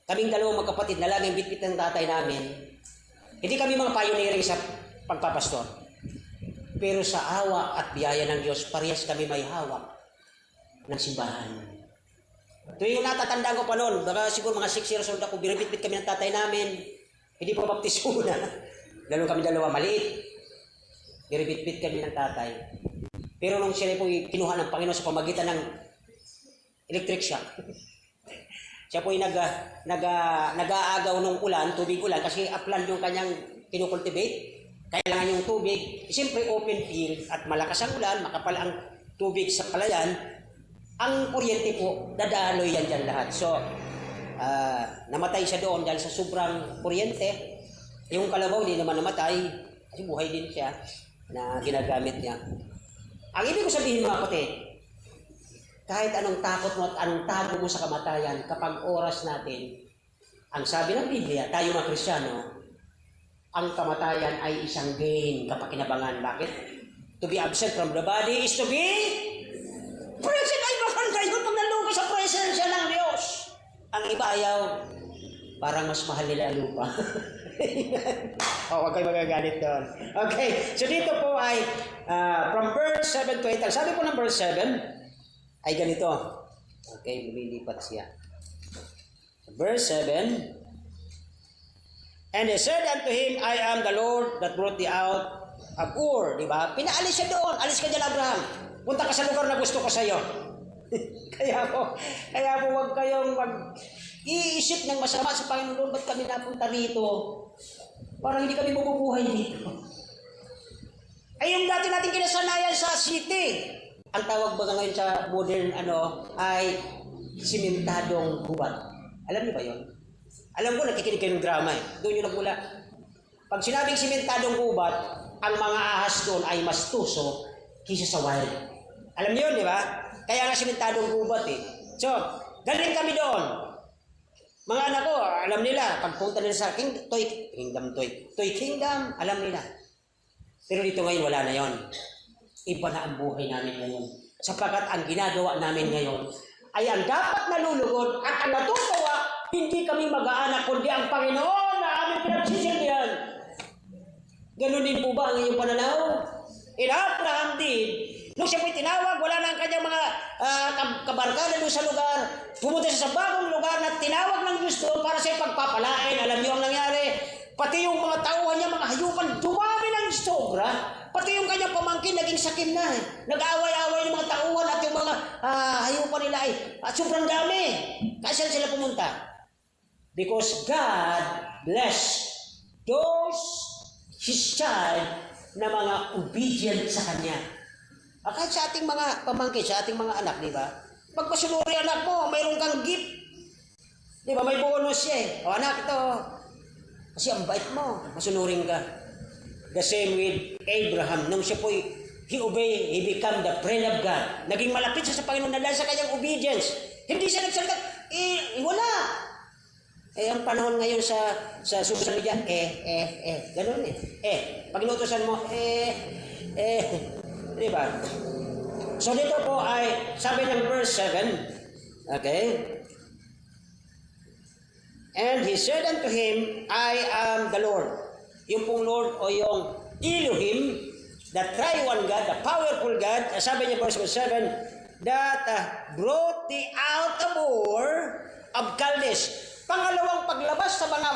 kaming dalawang magkapatid na laging bitbit ng tatay namin, hindi kami mga pioneering sa pagpapastor. Pero sa awa at biyaya ng Diyos, parehas kami may hawak ng simbahan. Ito yung natatandaan ko pa noon, baka siguro mga 6 years old ako, binibitbit kami ng tatay namin, hindi pa baptiso na. Kami dalawa maliit. Binibitbit kami ng tatay. Pero nung siya po kinuha ng Panginoon sa pamagitan ng electric shock, siya po nag-aagaw ng ulan, tubig ulan, kasi upland yung kanyang kinukultivate. Kailangan yung tubig, siyempre open field at malakas ang ulan, makapal ang tubig sa palayan, ang kuryente po, dadaloy yan dyan lahat. So, namatay siya doon dahil sa sobrang kuryente. Yung kalabaw hindi naman namatay, kasi buhay din siya na ginagamit niya. Ang ibig ko sabihin mga kapatid, kahit anong takot mo at anong tago mo sa kamatayan, kapag oras natin, ang sabi ng Biblia, tayo mga Kristiyano, ang kamatayan ay isang gain kapag kinabangan. Bakit? To be absent from the body is to be present. Ay, bakit kayo pag nalungkot sa presensya ng Diyos? Ang iba ayaw, parang mas mahal nila ang lupa. Huwag kayo magagalit doon. Okay, so dito po ay from verse 7 to 8. Sabi po ng verse 7 ay ganito. Okay, lumilipat siya. Verse 7, and they said unto him, I am the Lord that brought thee out of Ur. Diba? Pinaalis siya doon. Alis ka dyan, Abraham. Punta ka sa lugar na gusto ko sa iyo. Kaya po huwag kayong mag-iisip ng masama sa Panginoon. Ba't kami napunta rito? Parang hindi kami mabubuhay dito. Ay yung dati natin kinasanayan sa city. Ang tawag ba ngayon sa modern ay simentadong gubat. Alam niyo ba yun? Alam ko, nakikinig kayo ng drama eh. Doon yung nagmula. Pag sinabing simentadong gubat, ang mga ahas doon ay mas tuso kaysa sa wild. Alam niyo yun, di ba? Kaya nga simentadong gubat eh. So, galing kami doon. Mga anak ko, alam nila, pagpunta nila sa Toy Kingdom, alam nila. Pero dito ngayon, wala na yon. Iba na ang buhay namin ngayon. Sapagkat ang ginagawa namin ngayon ay ang dapat nalulugod at ang natutuwa, hindi kami mag-aanak, kundi ang Panginoon na aming pinagsisilbihan. Ganun din po ba ang iyong pananaw? In Abraham did, nung siya po'y tinawag, wala na ang kanyang mga kabarkada doon sa lugar. Pumunta siya sa bagong lugar na tinawag ng Diyos doon para sa pagpapalain. Alam niyo ang nangyari? Pati yung mga tauhan niya, mga hayupan, dumami ng sobra. Pati yung kanyang pamangkin, naging sakim na. Nag-aaway-aaway yung mga tauhan at yung mga hayupan nila ay sobrang dami. Kasi saan sila pumunta? Because God blessed those His child na mga obedient sa Kanya. Kahit sa ating mga pamangkin, sa ating mga anak, di ba? Pag masunuri anak mo, mayroon kang gift. Di ba? May bonus siya eh. O anak, ito. Kasi ang bait mo, masunurin ka. The same with Abraham. Nung siya po'y he obeyed, he became the friend of God. Naging malapit siya sa Panginoon na dahil sa kanyang obedience. Hindi siya nagsalita, wala. Ang panahon ngayon sa social media, ganun eh. Pag inutusan mo, di ba? So dito po ay, sabi ng verse 7, okay? And he said unto him, I am the Lord. Yung pong Lord o yung Elohim, the Tri-One God, the powerful God, sabi niya verse 7, that brought thee out of Ur of Chaldees. Pangalawang paglabas sa mga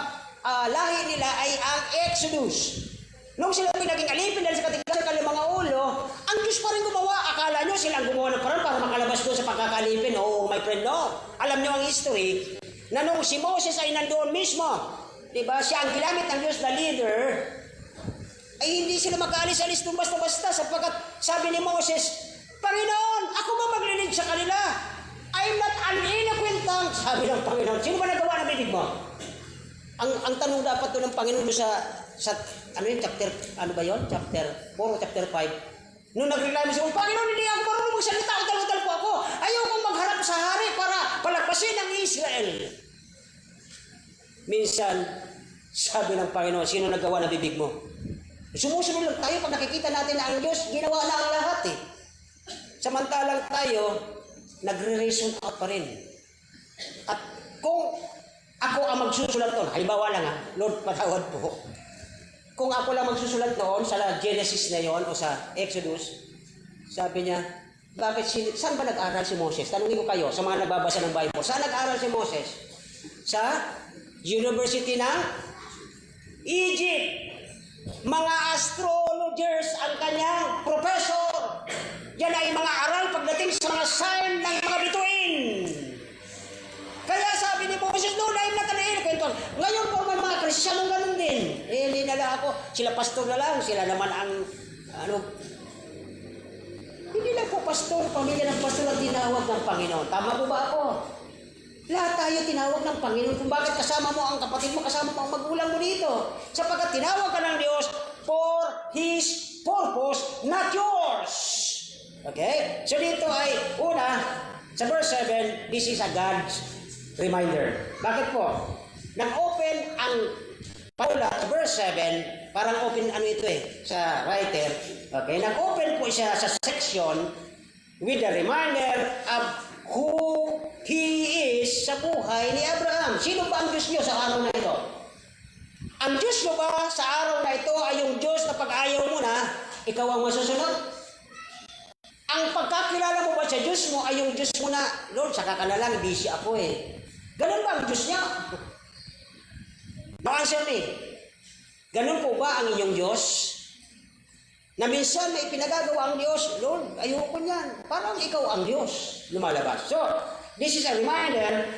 lahi nila ay ang Exodus. Nung sila naging alipin dahil sa katigasan ng mga ulo, ang Diyos pa rin gumawa. Akala nyo sila ang gumawa ng paraan para makalabas doon sa pagkakalipin. Oh, my friend, no. Alam nyo ang history na nung si Moses ay nandoon mismo, diba, siya ang ginamit ng Diyos, the leader, ay hindi sila makaalis-alis doon basta-basta sapagkat sabi ni Moses, Panginoon, ako ba maglilid sa kanila? I'm not an inakwentang, sabi ng Panginoon. Sino ba nagawa ng bibig mo? Ang tanong dapat doon ng Panginoon sa ano yun, chapter 4 o chapter 5. Nung nagreklamo siya, Panginoon, hindi ako marunong magsalita, utal-utal po ako. Ayaw kong magharap sa hari para palagpasin ang Israel. Minsan, sabi ng Panginoon, sino nagawa ng bibig mo? Sumusunod lang tayo pag nakikita natin na ang Diyos, ginawa na ang lahat eh. Samantalang tayo, nagre-reason out pa rin. At kung ako ang magsusulat doon, halimbawa lang Lord, patawad po. Kung ako lang magsusulat doon sa Genesis na yon o sa Exodus, sabi niya, saan ba nag-aral si Moses? Tanungin ko kayo, sa mga nagbabasa ng Bible, saan nag-aral si Moses? Sa University ng Egypt. Mga astrologers ang kanyang professor. Yan ay mga aral pagdating sa mga sign ng mga bituin. Kaya sabi ni Moses, no, I'm not an inakwento. Ngayon po may mga Kristiyanong ganun din. Hindi nala ako, sila pastor na lang, sila naman ang, hindi lang po pastor, pamilya ng pastor ang tinawag ng Panginoon. Tama po ba ako? Lahat tayo tinawag ng Panginoon. Kung bakit kasama mo ang kapatid mo, kasama mo ang magulang mo dito. Sapagkat tinawag ka ng Diyos for His purpose, not yours. Okay? So dito ay, una, sa verse 7, this is a God's reminder. Bakit po? Nag-open ang Paula sa verse 7, parang open sa writer. Okay? Nag-open po siya sa section with a reminder of who He is sa buhay ni Abraham. Sino ba ang Diyos niyo sa araw na ito? Ang Diyos mo ba sa araw na ito ay yung Diyos na pag ayaw mo na, ikaw ang masusunod? Ang pagkakilala mo ba sa Diyos mo ay yung Diyos mo na, Lord, saka ka na lang, busy ako eh. Ganun ba ang Diyos niya? No answer me. Ganun po ba ang inyong Diyos? Na minsan may pinagagawa ang Diyos, Lord, ayoko niyan. Parang ikaw ang Diyos lumalabas. So, this is a reminder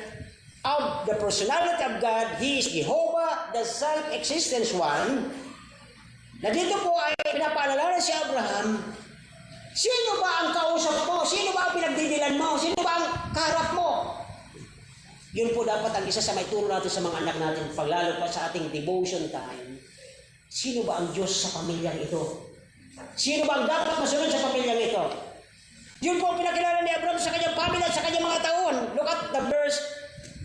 of the personality of God. He is Jehovah, the self-existence one. Na dito po ay pinapaalala si Abraham, sino ba ang kausap mo? Sino ba ang pinagdidilan mo? Sino ba ang kaharap mo? Yun po dapat ang isa sa may turo natin sa mga anak natin, paglalo pa sa ating devotion time. Sino ba ang Diyos sa pamilyang ito? Sino ba ang dapat masunod sa pamilyang ito? Yun po ang pinakilala ni Abraham sa kanyang pamilya, sa kanyang mga taon. Look at the verse,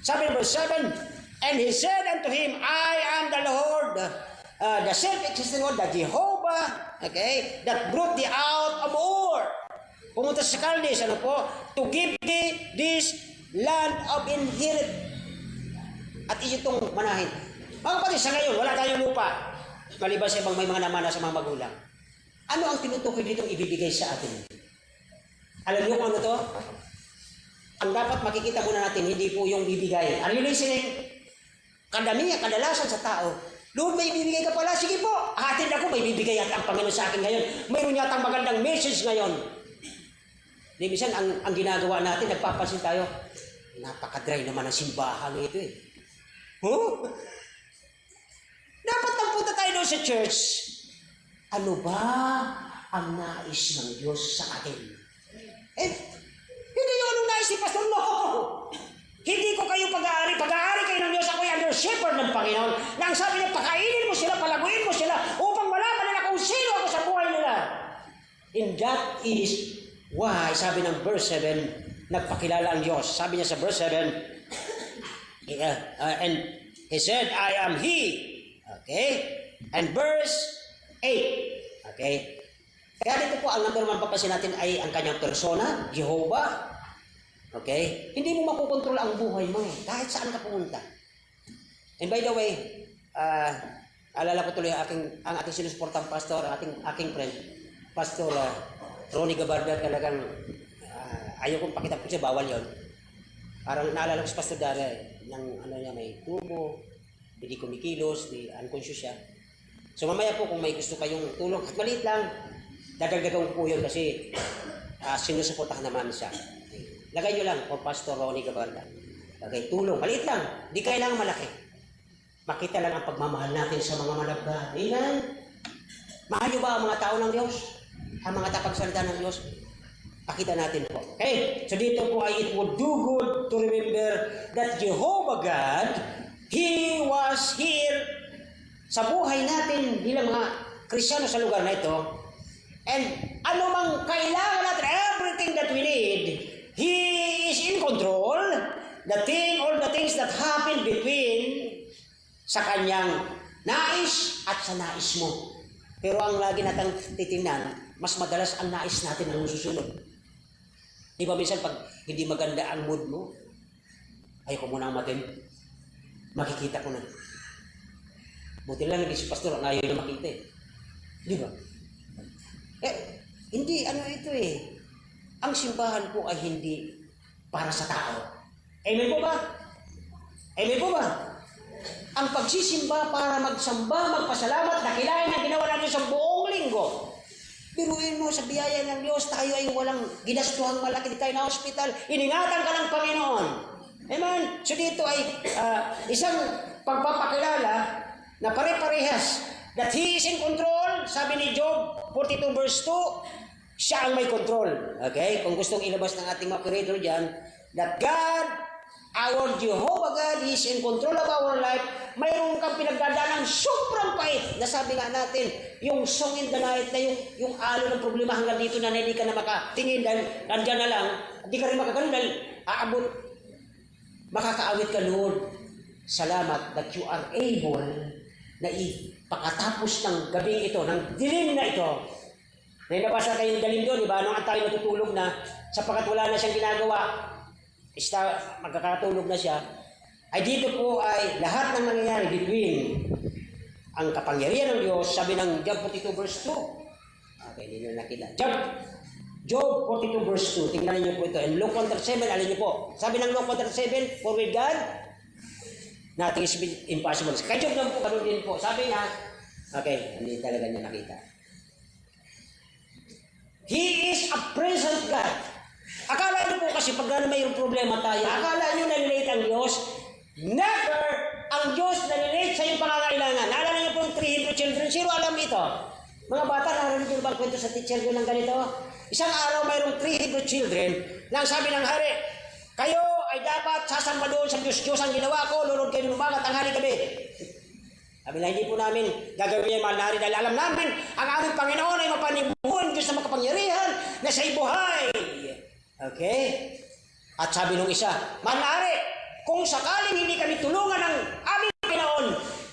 sabi verse 7, and he said unto him, I am the Lord, the self-existing Lord, the Jehovah, okay, that brought thee out of Ur. Pumunta sa Chaldees, to give thee this land of inherit. At itong manahin. Mga kapatid, sa ngayon, wala tayong lupa. maliban sa ibang may mga namana sa mga magulang. Ano ang tinutukoy dito ibibigay sa atin? Alam niyo kung ano to? Ang dapat makikita muna natin, hindi po yung bibigay. Are you listening? Kadalasan sa tao, Lord, may bibigay ka pala. Sige po, atin ako, may bibigay at ang Panginoon sa akin ngayon. Mayroon yatang magandang message ngayon. Di minsan, ang ginagawa natin, nagpapansin tayo, napaka-dry naman ang simbahan ito eh. Huh? Dapat nagpunta tayo doon sa church. Ano ba ang nais ng Diyos sa atin? Hindi yung anong nais ni Pastor, no! Hindi ko kayo pag-aari. Pag-aari kayo ng Diyos. Ako'y under shepherd ng Panginoon. Na ang sabi niya, pakainin mo sila, palaguin mo sila, upang malaman nila kung sino ako sa buhay nila. And that is why, sabi ng verse 7, nagpakilala ang Diyos. Sabi niya sa verse 7, and He said, I am He. Okay? And verse 8. Okay? Kaya dito po, ang number one papasin natin ay ang kanyang persona, Jehovah. Okay? Hindi mo makukontrol ang buhay mo kahit saan ka pumunta. And by the way, alala ko tuloy ang ating sinusuportang pastor, aking friend, Pastor Ronnie Gabarda, talagang ayaw kong pakita po siya, bawal yon. Parang naalala ko si Pastor Daria, ng ano niya, may tubo, hindi kumikilos, di unconscious siya. So mamaya po kung may gusto kayong tulong, at maliit lang, dadagdagan ko po yun kasi sinusuportahan naman siya. Lagay nyo lang for Pastor Ronnie Gabarda. Lagay tulong, maliit lang, di kailangan malaki. Makita lang ang pagmamahal natin sa mga malabda. Amen? Mahal nyo ba ang mga tao ng Diyos? Ang mga tapagsalita ng Diyos? Pakita natin po. Okay, so dito po ay it would do good to remember that Jehovah God, He was here sa buhay natin bilang mga Kristiyano sa lugar na ito. And ano mang kailangan natin, everything that we need, He is in control. All the things that happen between sa kanyang nais at sa nais mo. Pero ang lagi natin titingnan, mas madalas ang nais natin ang susunod. Di ba minsan pag hindi maganda ang mood mo, ayoko muna ang matin, makikita ko na. Buti lang hindi si pastor ang ayaw na makita eh. Di ba? Hindi ano ito eh. Ang simbahan po ay hindi para sa tao. Amen po ba? Amen po ba? Ang pagsisimba para magsamba, magpasalamat, dakilain ang ginawa natin sa buong linggo. Biruin mo sa biyaya ng Diyos, tayo ay walang ginastuhang malaki tayo na hospital. Iningatan ka ng Panginoon. Amen? So dito ay isang pagpapakilala na pare-parehas that He is in control. Sabi ni Job 42 verse 2, siya ang may control. Okay? Kung gustong ilabas ng ating operator dyan, that God, our Jehovah God, He is in control of our life. Mayroon kang pinagdadaan ng sobrang pait. Nasabi nga natin, yung song in the night na yung alo ng problema hanggang dito na hindi ka na makatingin dahil nandyan na lang, hindi ka rin makaganon dahil aabot. Makakaawit ka, Lord. Salamat that you are able na ipakatapos ng gabing ito, ng dilim na ito. May nabasa kayong dalim doon, di ba? Nung tayo natutulog na, sapagkat wala na siyang ginagawa, magkakatulog na siya, ay dito po ay lahat ng nangyayari between ang kapangyarihan ng Diyos, sabi ng Job 42 verse 2. Okay, hindi nyo nakita. Job 42 verse 2, tingnan niyo po ito. And Luke 1:7, alin niyo po. Sabi ng Luke 1:7, for with God, nothing is impossible. Kay Job naman po, karoon din po. Sabi niya, okay, hindi talaga niya nakita. He is a present God. Akala niyo po kasi pag mayroong problema tayo, akala niyo nalilate ang Diyos. Never ang Diyos nalilate sa iyong pangangailangan. Naalala niyo po yung 300 children. Sino alam ito? Mga bata, narinig niyo ba ang kwento sa teacher ko ng ganito? Isang araw mayroong 300 children na sabi ng hari, kayo ay dapat sasamba doon sa Diyos. Diyos ang ginawa ko, lulod kayo ng umaga, tanghali gabi. Sabi na, hindi po namin gagawin yung mahal na hari dahil alam namin ang aming Panginoon ay mapanimuhan Diyos na makapangyarihan na sa ibuhay. Okay? At sabi nung isa, mahal na hari, kung sakaling hindi kami tulungan ng aming Panginoon,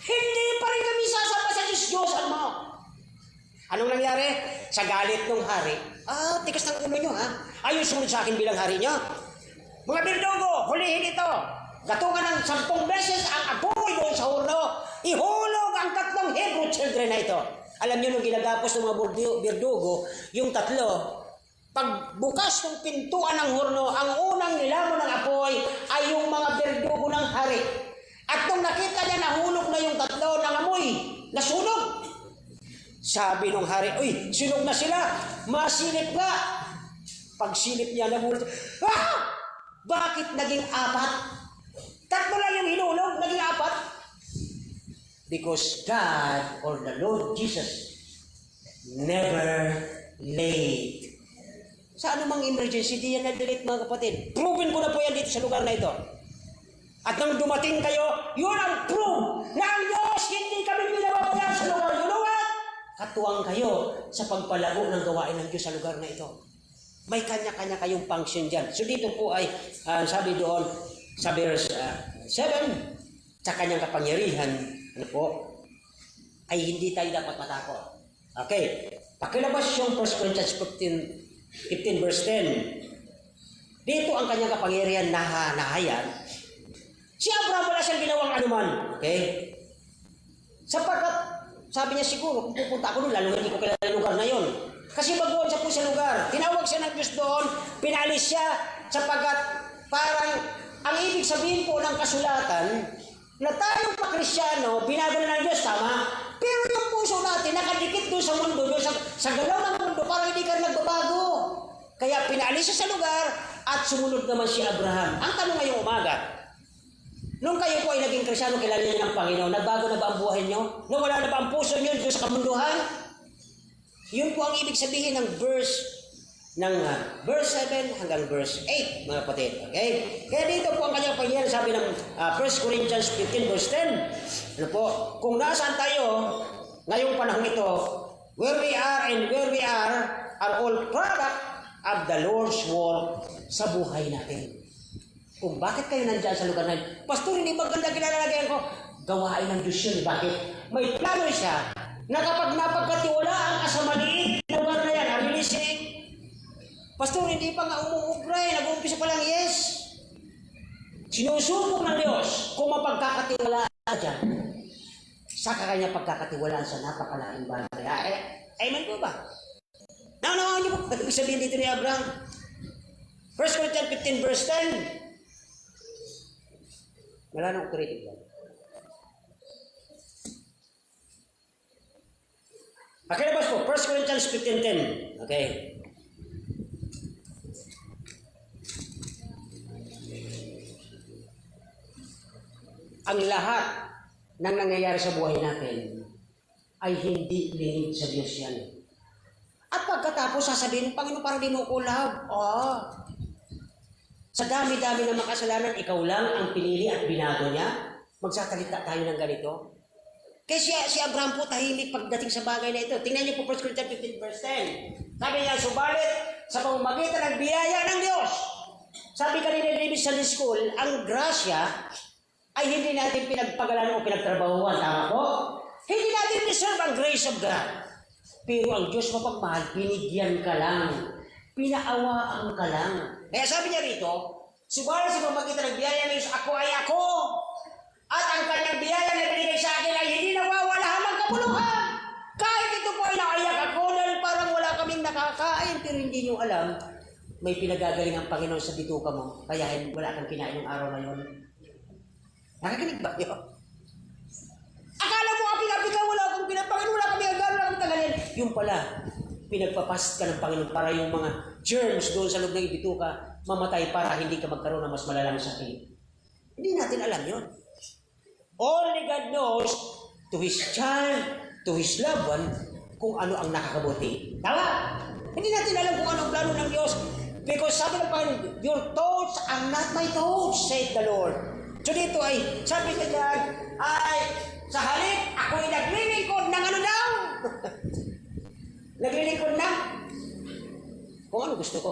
hindi pa rin kami sasama sa Diyos mo. Anong nangyari? Sa galit ng hari, tikas ng ulo nyo ha? Ayaw sumunod sa akin bilang hari nyo? Mga birdogo, hulihin ito. Gatungan ng 10 beses ang apoy doon sa horno. Ihulog ang 3 Hebrew children na ito. Alam niyo nung ginagapos ng mga birdugo, yung tatlo, pagbukas ng pintuan ng horno, ang unang nilamon ng apoy ay yung mga birdugo ng hari. At nung nakita niya nahulog na yung tatlo ng amoy, nasunog. Sabi nung hari, uy, sunog na sila, masilip nga. Pagsilip niya, nagulat, bakit naging 4? 3 lang yung hinulog, naging 4. Because God or the Lord Jesus never late. Sa anumang emergency, di yan na-delete mga kapatid. Proven ko na po yan dito sa lugar na ito. At nang dumating kayo, yun ang proof na ang Diyos hindi kami pinababayaan sa lugar. You know what? Katuwang kayo sa pagpalago ng gawain ng Diyos sa lugar na ito. May kanya-kanya kayong function dyan. So dito po ay, sabi doon, sa verse 7, sa kanyang kapangyarihan, ano po, ay hindi tayo dapat matakot. Okay, pakilabas yung 1 Corinthians 15 verse 10. Dito ang kanyang kapangyarihan nahayan. Si Abraham wala siyang ginawang anuman. Okay? Sapagkat, sabi niya siguro, kung pupunta ako doon, lalo hindi ko kilala yung lugar na yon. Kasi baguhan siya po sa lugar. Tinawag siya ng Diyos doon, pinalis siya, sapagkat parang ang ibig sabihin po ng kasulatan, na tayong pa-Kristyano, binago na ng Diyos, tama? Pero yung puso natin, nakadikit doon sa mundo, doon sa galaw ng mundo, parang hindi ka nagbabago. Kaya pinaalis siya sa lugar, at sumunod naman si Abraham. Ang tanong ngayong umaga, nung kayo po ay naging Kristyano, kilala niyo ng Panginoon, nagbago na ba ang buhay niyo? Nawala na ba ang puso niyo doon sa kamunduhan? Yun po ang ibig sabihin ng verse 7 hanggang verse 8, mga kapatid. Okay? Kaya dito po ang kanyang pangyayari, sabi ng 1 Corinthians 15 verse 10. Ano po? Kung nasaan tayo ngayong panahon ito, where we are all product of the Lord's work sa buhay natin. Kung bakit kayo nandyan sa lugar na yun, Pastor, hindi maganda kinalagyan ko. Gawain ng Diyos yun. Bakit? May plano siya na kapag napagkatiwalaan ka sa maliit na lugar na yan, are you listening? Pastor, hindi pa nga umuubra eh. Nag-uumpisa pa lang, yes. Sinusubok ng Diyos kung mapagkakatiwalaan ka dyan. Sa kanya pagkakatiwalaan sa napakalaking bagay. Amen po ba? Naunawahan niyo po. Ibig sabihin dito ni Abraham. 1 Corinthians 15 verse 10. Wala nang kritik yan. Pakilabas po, 1 Corinthians 15:10. Okay. Ang lahat ng nangyayari sa buhay natin ay hindi lingid sa Diyos yan. At pagkatapos sasabihin ng Panginoon, parang di mo ko love. Sa dami-dami ng makasalanan, ikaw lang ang pinili at binago niya. Magsasalita tayo ng ganito. Kaya si Abraham po tahimik pagdating sa bagay na ito. Tingnan niyo po 1 Corinthians 15 verse 10. Sabi niya, subalit sa pamamagitan ng biyaya ng Diyos. Sabi kanina ni David Sunday School, ang grasya ay hindi natin pinagpagalan o pinagtrabahuan. Tama po? Hindi natin deserve ang grace of God. Pero ang Diyos mapagmahal, binigyan ka lang. Pinaawaan ka lang. Kaya sabi niya rito, subalit sa pamamagitan ng biyaya ng Diyos, ako ay ako. At ang kanyang biyaya na binigay sa akin ay hindi nawawala hanggang kabuluhan. Kahit ito po ay naiyak ako dahil parang wala kaming nakakain, pero hindi nyo alam, may pinagagaling ang Panginoon sa bituka mo, kaya wala kang kinain ng araw na yun. Nakakinig ba yun? Akala mo pinapika, wala akong pinapangin, wala kami agal, wala kami tagalin. Yung pala, pinagpapast ka ng Panginoon para yung mga germs doon sa loob ng bituka mamatay para hindi ka magkaroon ng mas malalang sakit. Hindi natin alam yun. Only God knows to His child, to His loved one, kung ano ang nakakabuti. Tama? Hindi natin alam kung ano ang plano ng Diyos. Because sabi ng Panginoon, your thoughts are not my thoughts, said the Lord. So dito ay, sabi ka dyan, ay, sa halip, ako'y naglilingkod ng ano daw? Naglilingkod na? Kung ano gusto ko.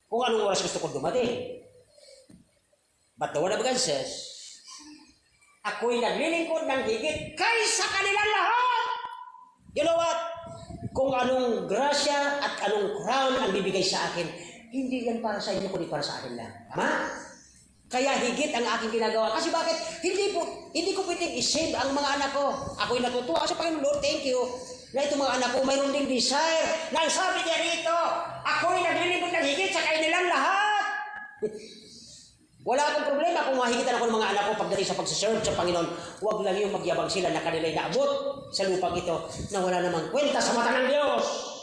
Kung anong oras gusto ko dumating. But the Word of God says, ako'y naglilingkod ng higit kaysa kanilang lahat. You know what? Kung anong grasya at anong crown ang bibigay sa akin, hindi yan para sa inyo, kundi para sa akin lang. Tama? Kaya higit ang aking ginagawa. Kasi bakit? Hindi ko pwedeng i-save ang mga anak ko. Ako'y natutuwa sa Panginoon, Lord, thank you. Na itong mga anak ko mayroon ding desire. Na sabi niya rito, ako'y naglilingkod ng higit sa kanilang lahat. Wala akong problema kung mahigitan ako ng mga anak ko pagdating sa pagsaserve sa Panginoon. Huwag lang yung magyabang sila na kanila'y naabot sa lupang ito na wala namang kwenta sa mata ng Diyos.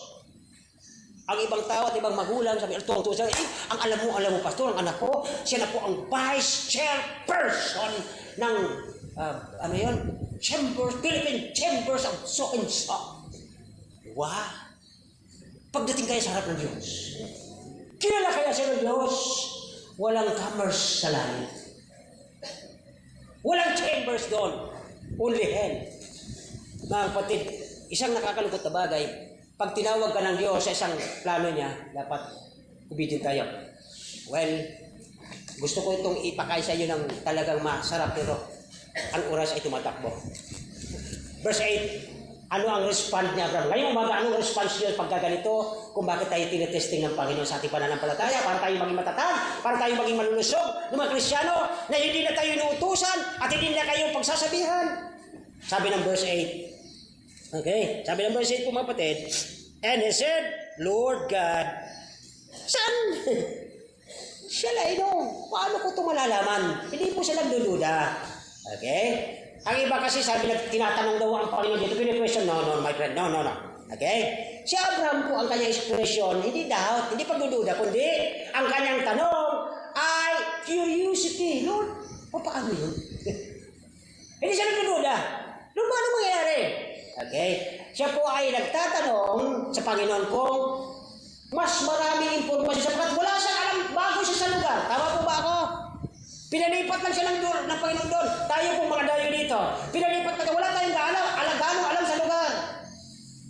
Ang ibang tao at ibang magulang sabi, ang alam mo, pastor, ang anak ko, siya na po ang vice chairperson ng, Philippine Chambers of So and So. Wow! Pagdating kayo sa harap ng Diyos, kilala kaya siya ng Diyos, walang commerce sa langit. Walang chambers doon. Only hell. Mga kapatid, isang nakakalungkot na bagay, pag tinawag ka ng Diyos sa isang plano niya, dapat obedient tayo. Well, gusto ko itong ipakain sa iyo ng talagang masarap nito. Ang oras ay tumatakbo. Verse 8, ano ang response niya, Abraham? Ngayong umaga, anong response niya pagka ganito? Kung bakit tayo tinetesting ng Panginoon sa ating pananampalataya para tayo maging matatag, para tayo maging malulusog ng mga Kristiyano na hindi na tayo inuutusan at hindi na kayo pagsasabihan. Sabi ng verse 8, okay, sabi ng verse 8 po mga kapatid, and he said, Lord God, saan? Siya lang, paano ko ito malalaman? Hindi po siya nagdududa. Okay? Ang iba kasi sabi na tinatanong daw ang Panginoon dito, pini-question, no, my friend, no. Okay? Si Abraham po ang kanyang expression, hindi doubt, hindi pagdududa, kundi ang kanyang tanong ay curiosity. Lord, paano yun? Hindi siya nagdududa. Lord, paano mangyayari? Okay? Siya po ay nagtatanong sa Panginoon kung mas maraming impormasyon sapagkat wala siyang alam bago siya sa lugar. Tama po ba ako? Pinalipat lang siya ng Panginoon doon. Tayo pong mga dayo dito. Pinalipat lang. Wala tayong alam sa lugar.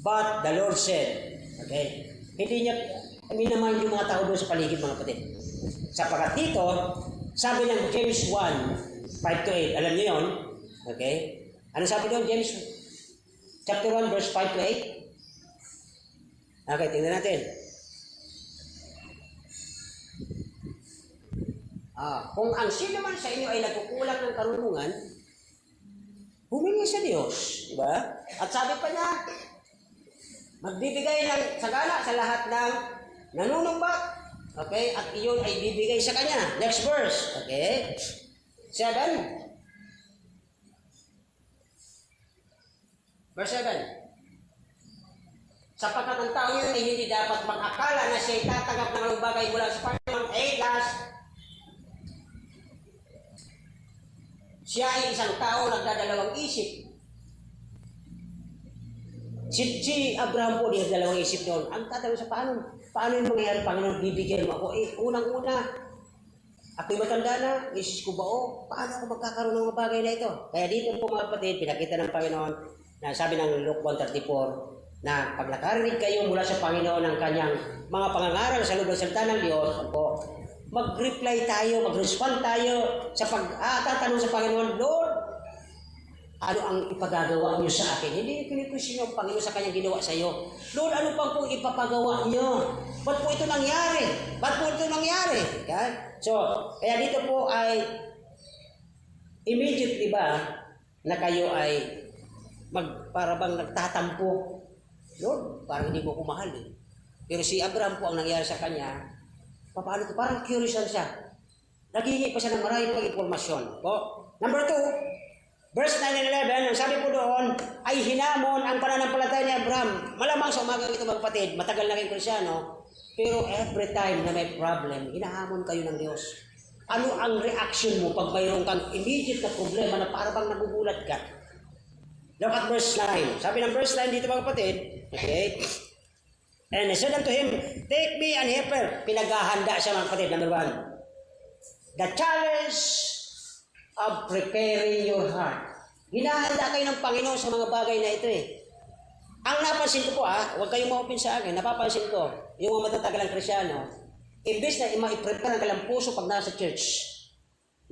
But the Lord said, okay, hindi niya minamayin yung mga tao doon sa paligid, mga kapatid. Sapagkat dito, sabi ng James 1, 5-8, alam niyo yun? Okay? Ano sabi doon, James chapter 1, verse 5-8? Okay, tingnan natin. Kung ang sino man sa inyo ay nagkukulang ng karunungan, humingi sa Diyos. Diba? At sabi pa niya, magbibigay ng sagana sa lahat ng nanunumbat. Okay? At iyon ay bibigay sa kanya. Next verse. Okay? 7. Verse 7. Sapagkat ang tao yun ay hindi dapat mag-akala na siya'y tatanggap ng anong bagay mula sa Panginoon. 8 last. Siya ay isang tao nagdadalawang isip. Si Abraham po di nagdalawang isip doon. Ang tatanong sa paano yung mangyayari, Panginoon, bibigyan mo ako? Unang-una, ako'y matanda na, isis ko ba paano ako magkakaroon ng mga bagay na ito? Kaya dito po mga kapatid, pinakita ng Panginoon, na sabi ng Luke 1:34, na pag nakarinig kayo mula sa Panginoon ng kanyang mga pangangaral sa loob ng salita ng Diyos, mag-reply tayo, mag-respond tayo sa pag-tatanong sa Panginoon, Lord, ano ang ipagagawa niyo sa akin? Hindi kinikwestiyon ang Panginoon sa kanyang ginawa sa iyo. Lord, ano pang pong ipapagawa niyo? Ba't po ito nangyari? Okay? So, kaya dito po ay immediately ba na kayo ay para bang nagtatampo? Lord, parang hindi mo ko mahal eh. Pero si Abraham po ang nangyari sa kanya, paano ito? Parang curious lang siya. Naghihingi pa siya ng maraming pag-informasyon. Number 2, verse 9 and 11, ang sabi po doon, ay hinamon ang pananampalataya ni Abraham. Malamang sa umaga ito mga kapatid, matagal na kayong Kristyano, pero every time na may problem, hinahamon kayo ng Diyos. Ano ang reaction mo pag mayroon kang immediate na problema na parang nagugulat ka? Look at verse 9. Sabi ng verse 9 dito mga kapatid, okay? And he said unto him, take me an heifer. Pinaghahanda siya mga kapatid, number 1. The challenge of preparing your heart. Hinahanda kayo ng Panginoon sa mga bagay na ito eh. Ang napansin ko po huwag kayong ma-open sa akin, napapansin ko, yung mga matatagalang Kristyano, imbes na i-prepare ang kanilang puso pag nasa church,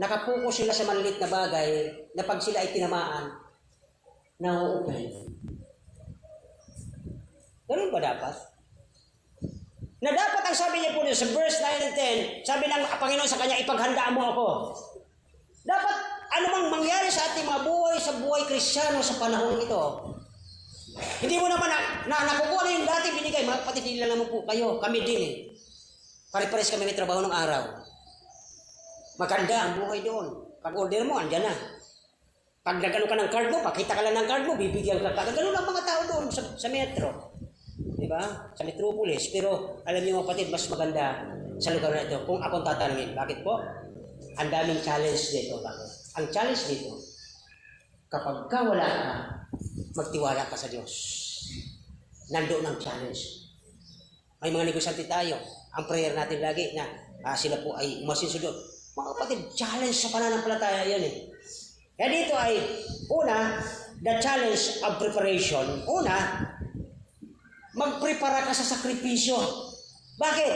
nakapokus sila sa maliit na bagay na pag sila ay tinamaan, na-open. Ganun ba dapat? Na dapat ang sabi niya po sa verse 9 and 10, sabi ng Panginoon sa kanya, ipaghandaan mo ako. Dapat anumang mangyari sa ating mga buhay, sa buhay Kristiyano sa panahon ito, hindi mo naman nakukuha na yung dati binigay, mga kapatid, hindi lang naman po kayo, kami din eh. Pare-pares kami may trabaho ng araw. Maganda ang buhay doon. Pag order mo, andyan na. Pag nagano ka ng card mo, pakita ka lang ng card mo, bibigyan ka. Ganun ang mga tao doon sa metro. Diba? Sa Metropolis. Pero alam niyo mga kapatid, mas maganda sa lugar na ito. Kung akong tatanungin, bakit po? Ang daming challenge dito. Bakit? Ang challenge dito, kapag ka wala ka, magtiwala ka sa Diyos. Nandoon ang challenge. May mga negosyante tayo. Ang prayer natin lagi na sila po ay umasinsunod. Mga kapatid, challenge sa pananampalataya yan eh. Kaya dito ay, una, the challenge of preparation. Una, magprepara ka sa sakripisyo. Bakit?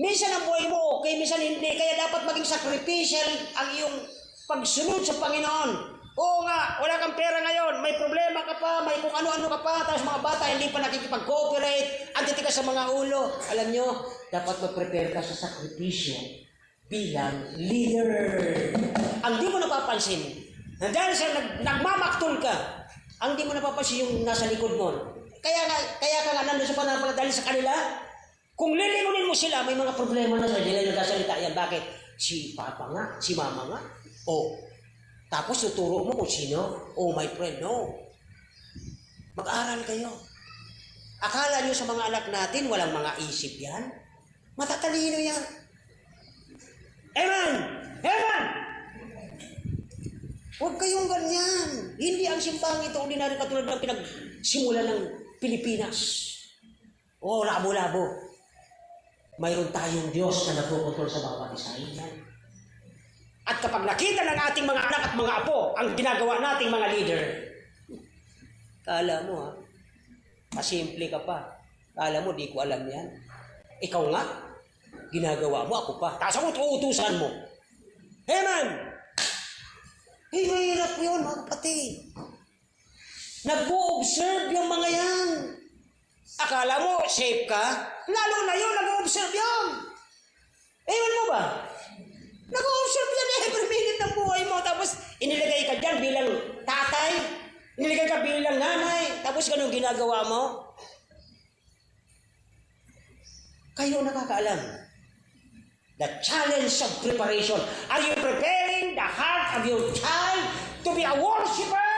Minsan ang buhay mo okay, minsan hindi. Kaya dapat maging sakripisyal ang iyong pagsunod sa Panginoon. Oo nga, wala kang pera ngayon, may problema ka pa, may kung ano-ano ka pa, tapos mga bata hindi pa nakikipag-cooperate, ang titigas sa mga ulo. Alam nyo, dapat mag-prepare ka sa sakripisyo bilang leader. Ang di mo napapansin, na dahil sa nagmamaktol ka, ang di mo napapansin yung nasa likod mo. Kaya ka nga nandun sa pananampalataya dahil sa kanila, kung lilingunin mo sila, may mga problema na sa nila nagsasalita yan. Bakit? Si Papa nga, si Mama nga. Tapos tuturo mo kung sino. Oh, my friend, no. Mag-aral kayo. Akala nyo sa mga anak natin, walang mga isip yan? Matatalino yan. Amen! Amen! Huwag kayong ganyan. Hindi ang simbahan ito ordinary katulad ng pinagsimula ng Pilipinas. Labo-labo. Mayroon tayong Diyos na nagpupuntul sa bawat isa. At kapag nakita ng ating mga anak at mga apo ang ginagawa nating mga leader, kala mo pasimple ka pa. Kala mo, di ko alam yan. Ikaw nga, ginagawa mo, ako pa. Tapos ako uutusan mo. Amen! Mahirap yun, mga kapatid. Nag-o-observe yung mga yan. Akala mo, safe ka? Lalo na yun, nag-o-observe yun. Ewan mo ba? Nag-o-observe yan every minute ng buhay mo. Tapos, inilagay ka dyan bilang tatay. Inilagay ka bilang nanay. Tapos, ganun ginagawa mo. Kayo nakakaalam. The challenge of preparation. Are you preparing the heart of your child to be a worshiper?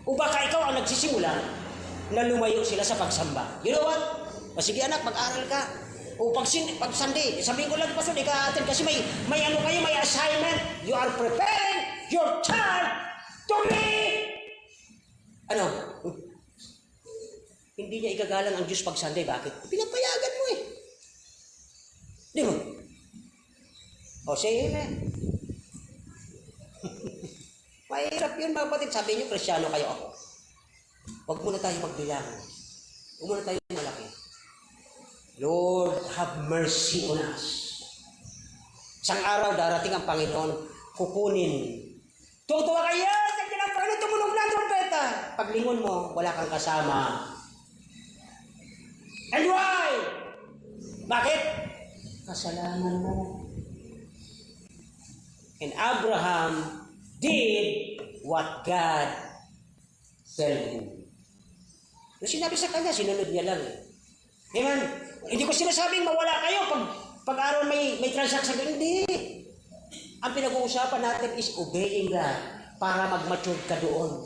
O baka ikaw ang nagsisimula na lumayo sila sa pagsamba? You know what? Sige anak, mag-aral ka. O pag Sunday, sabihin ko lang pa Sunday ka atin kasi may ano kayo, may assignment. You are preparing your child to be hindi niya igagalang ang Diyos pag Sunday. Bakit? Pinapayagan mo eh. Di ba? Say amen. Mahirap yun mga kapatid. Sabi niyo, Kristiyano kayo ako. Huwag muna tayo magbilang. Huwag muna tayo malaki. Lord, have mercy on us. Isang araw darating ang Panginoon, kukunin. Tuwa kayo, nandiyan ang Panginoon, tumunog na ang trompeta. Paglingon mo, wala kang kasama. And why? Bakit? Kasalanan mo. And Abraham did what God told him. Yung sinabi sa kanya, sinunod niya lang. Amen? Hindi ko sinasabing mawala kayo pag araw may transaction. Hindi. Ang pinag-uusapan natin is obeying God para mag-mature ka doon.